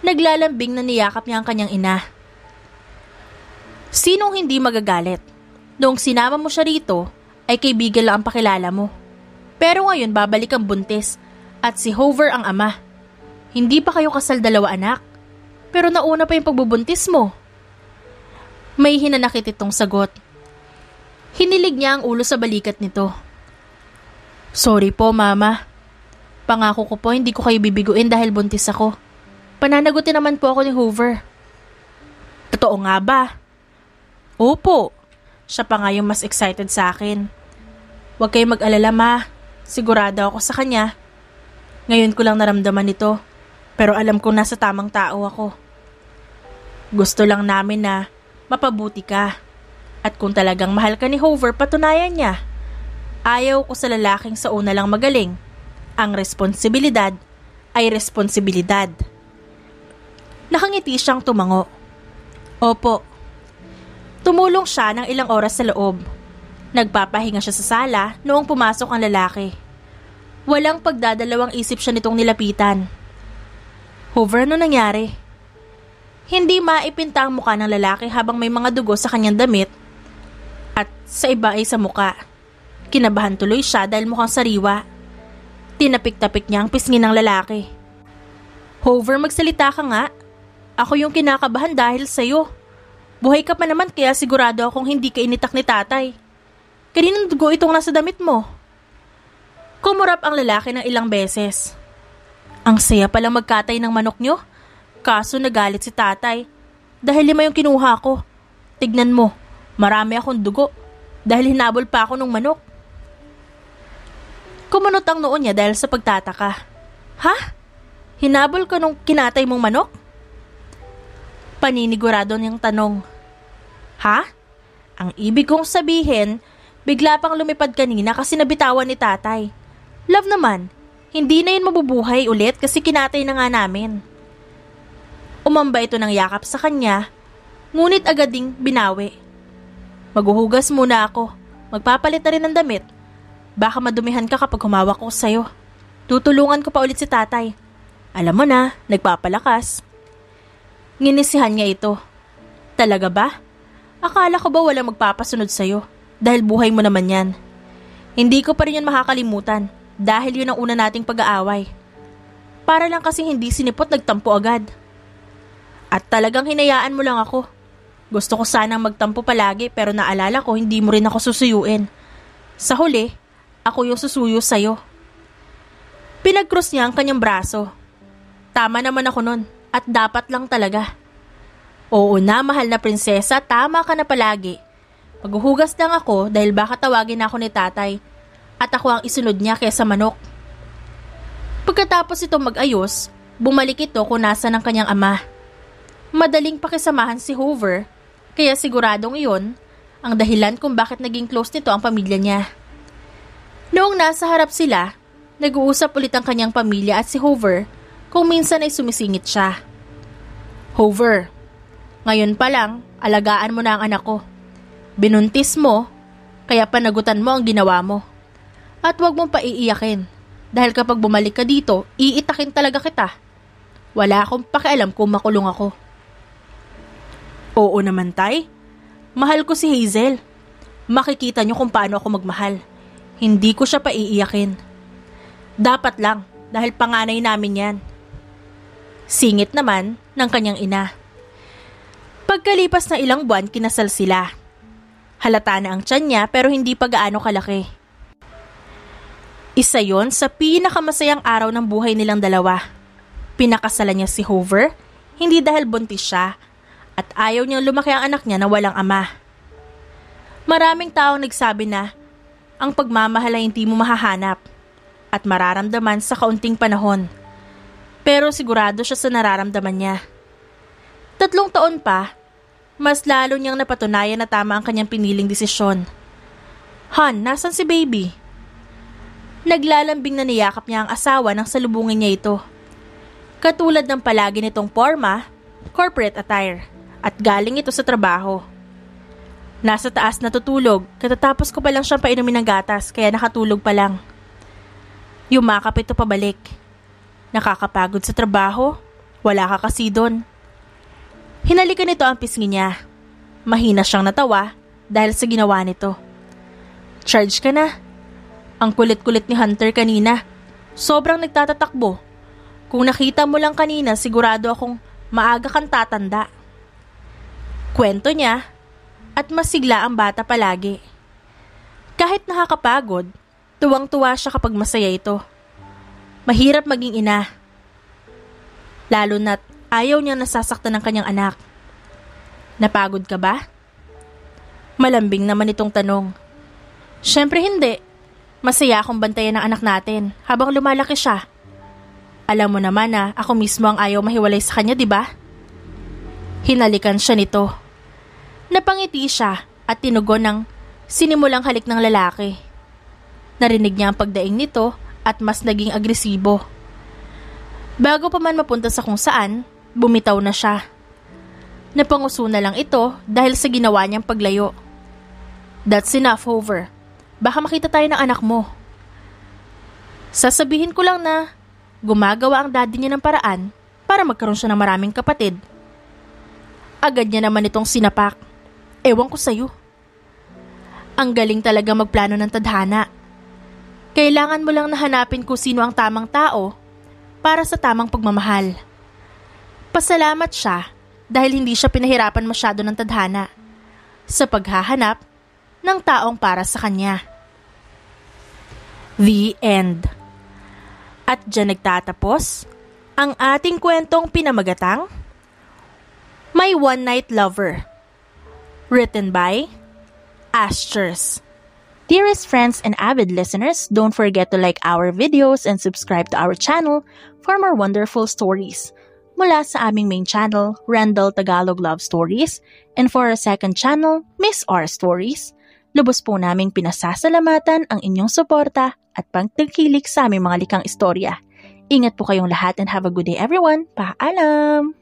S1: Naglalambing na niyakap niya ang kanyang ina. Sinong hindi magagalit? Noong sinama mo siya rito, ay kaibigan lang ang pakilala mo. Pero ngayon babalik ang buntis at si Hover ang ama. Hindi pa kayo kasal dalawa anak, pero nauna pa yung pagbubuntis mo. May hinanakit itong sagot. Hinilig niya ang ulo sa balikat nito. Sorry po, mama. Pangako ko po hindi ko kayo bibiguin dahil buntis ako. Pananagutin naman po ako ni Hoover. Totoo nga ba? Opo. Siya pa nga yung mas excited sa akin. Huwag kayong mag-alala, ma. Sigurado ako sa kanya. Ngayon ko lang naramdaman ito. Pero alam kong nasa tamang tao ako. Gusto lang namin na mapabuti ka. At kung talagang mahal ka ni Hoover, patunayan niya. Ayaw ko sa lalaking sa una lang magaling. Ang responsibilidad ay responsibilidad. Nakangiti siyang tumango. Opo. Tumulong siya ng ilang oras sa loob. Nagpapahinga siya sa sala noong pumasok ang lalaki. Walang pagdadalawang isip siya nitong nilapitan. Hoover, ano nangyari? Hindi maipinta ang mukha ng lalaki habang may mga dugo sa kanyang damit at sa iba ay sa muka. Kinabahan tuloy siya dahil mukhang sariwa. Tinapik-tapik niya ang pisngi ng lalaki. Hoover, magsalita ka nga. Ako yung kinakabahan dahil sa'yo. Buhay ka pa naman kaya sigurado akong hindi ka initak ni tatay. Kaninong dugo itong nasa damit mo? Kumurap ang lalaki ng ilang beses. Ang saya palang magkatay ng manok nyo. Kaso nagalit si tatay. Dahil 5 yung kinuha ko. Tignan mo, marami akong dugo. Dahil hinabol pa ako ng manok. Kumunot ang noo niya dahil sa pagtataka. Ha? Hinabol ka nung kinatay mong manok? Paninigurado niyang tanong. Ha? Ang ibig kong sabihin, bigla pang lumipad kanina kasi nabitawan ni tatay. Love naman, hindi na yun mabubuhay ulit kasi kinatay na nga namin. Umamba ito ng yakap sa kanya, ngunit agad ding binawi. Maghuhugas muna ako, magpapalit na rin ng damit. Baka madumihan ka kapag humawak ko sa'yo. Tutulungan ko pa ulit si tatay. Alam mo na, nagpapalakas. Nginisihan niya ito. Talaga ba? Akala ko ba walang magpapasunod sa'yo? Dahil buhay mo naman yan. Hindi ko pa rin yan makakalimutan dahil yun ang una nating pag-aaway. Para lang kasi hindi sinipot nagtampo agad. At talagang hinayaan mo lang ako. Gusto ko sanang magtampo palagi pero naalala ko hindi mo rin ako susuyuin. Sa huli, ako yung susuyo sa'yo. Pinag-cross niya ang kanyang braso. Tama naman ako nun at dapat lang talaga. Oo na, mahal na prinsesa, tama ka na palagi. Maghuhugas lang ako dahil baka tawagin ako ni tatay at ako ang isunod niya kaysa manok. Pagkatapos ito mag-ayos, bumalik ito kung nasa ng kanyang ama. Madaling pakisamahan si Hoover, kaya siguradong iyon ang dahilan kung bakit naging close nito ang pamilya niya. Noong nasa harap sila, nag-uusap ulit ang kanyang pamilya at si Hoover kung minsan ay sumisingit siya. Hoover, ngayon pa lang, alagaan mo na ang anak ko. Binuntis mo, kaya panagutan mo ang ginawa mo. At huwag mong paiiyakin, dahil kapag bumalik ka dito, iitakin talaga kita. Wala akong pakialam kung makulong ako. Oo naman, tay. Mahal ko si Hazel. Makikita niyo kung paano ako magmahal. Hindi ko siya paiiyakin. Dapat lang, dahil panganay namin yan. Singit naman ng kanyang ina. Pagkalipas ng ilang buwan, kinasal sila. Halata na ang tiyan niya pero hindi pa gaano kalaki. Isa yon sa pinakamasayang araw ng buhay nilang dalawa. Pinakasalan niya si Hoover, hindi dahil buntis siya, at ayaw niyang lumaki ang anak niya na walang ama. Maraming taong nagsabi na ang pagmamahal ay hindi mo mahahanap at mararamdaman sa kaunting panahon. Pero sigurado siya sa nararamdaman niya. 3 taon pa, mas lalo niyang napatunayan na tama ang kanyang piniling desisyon. Han, nasan si baby? Naglalambing na niyakap niya ang asawa nang salubungin niya ito. Katulad ng palagi nitong porma, corporate attire, at galing ito sa trabaho. Nasa taas natutulog, katatapos ko pa lang siyang painumin ng gatas kaya nakatulog pa lang. Yumakap ito pabalik. Nakakapagod sa trabaho, wala ka kasi doon. Hinalikan nito ang pisngi niya. Mahina siyang natawa dahil sa ginawa nito. Charge ka na. Ang kulit-kulit ni Hunter kanina. Sobrang nagtatatakbo. Kung nakita mo lang kanina, sigurado akong maaga kang tatanda. Kwento niya at masigla ang bata palagi. Kahit nakakapagod, tuwang-tuwa siya kapag masaya ito. Mahirap maging ina. Lalo na't ayaw niyang nasasaktan ng kanyang anak. Napagod ka ba? Malambing naman itong tanong. Siyempre hindi. Masaya akong bantayan ng anak natin habang lumalaki siya. Alam mo naman na ako mismo ang ayaw mahiwalay sa kanya, di ba? Hinalikan siya nito. Napangiti siya at tinugon ng sinimulang halik ng lalaki. Narinig niya ang pagdaing nito at mas naging agresibo. Bago pa man mapunta sa kung saan, bumitaw na siya. Napanguso na lang ito dahil sa ginawa niyang paglayo. That's enough, Hoover. Baka makita tayo ng anak mo. Sasabihin ko lang na gumagawa ang daddy niya ng paraan para magkaroon siya ng maraming kapatid. Agad niya naman itong sinapak. Ewan ko sa'yo. Ang galing talaga magplano ng tadhana. Kailangan mo lang nahanapin kung sino ang tamang tao para sa tamang pagmamahal. Pasalamat siya dahil hindi siya pinahirapan masyado ng tadhana sa paghahanap ng taong para sa kanya. The end. At dyan nagtatapos ang ating kwentong pinamagatang My One Night Lover. Written by Asters. Dearest friends and avid listeners, don't forget to like our videos and subscribe to our channel for more wonderful stories. mula sa aming main channel, Randall Tagalog Love Stories, and for our second channel, Miss R Stories. Lubos po naming pinasasalamatan ang inyong suporta at pagtangkilik sa aming mga likang istorya. Ingat po kayong lahat and have a good day everyone. Paalam!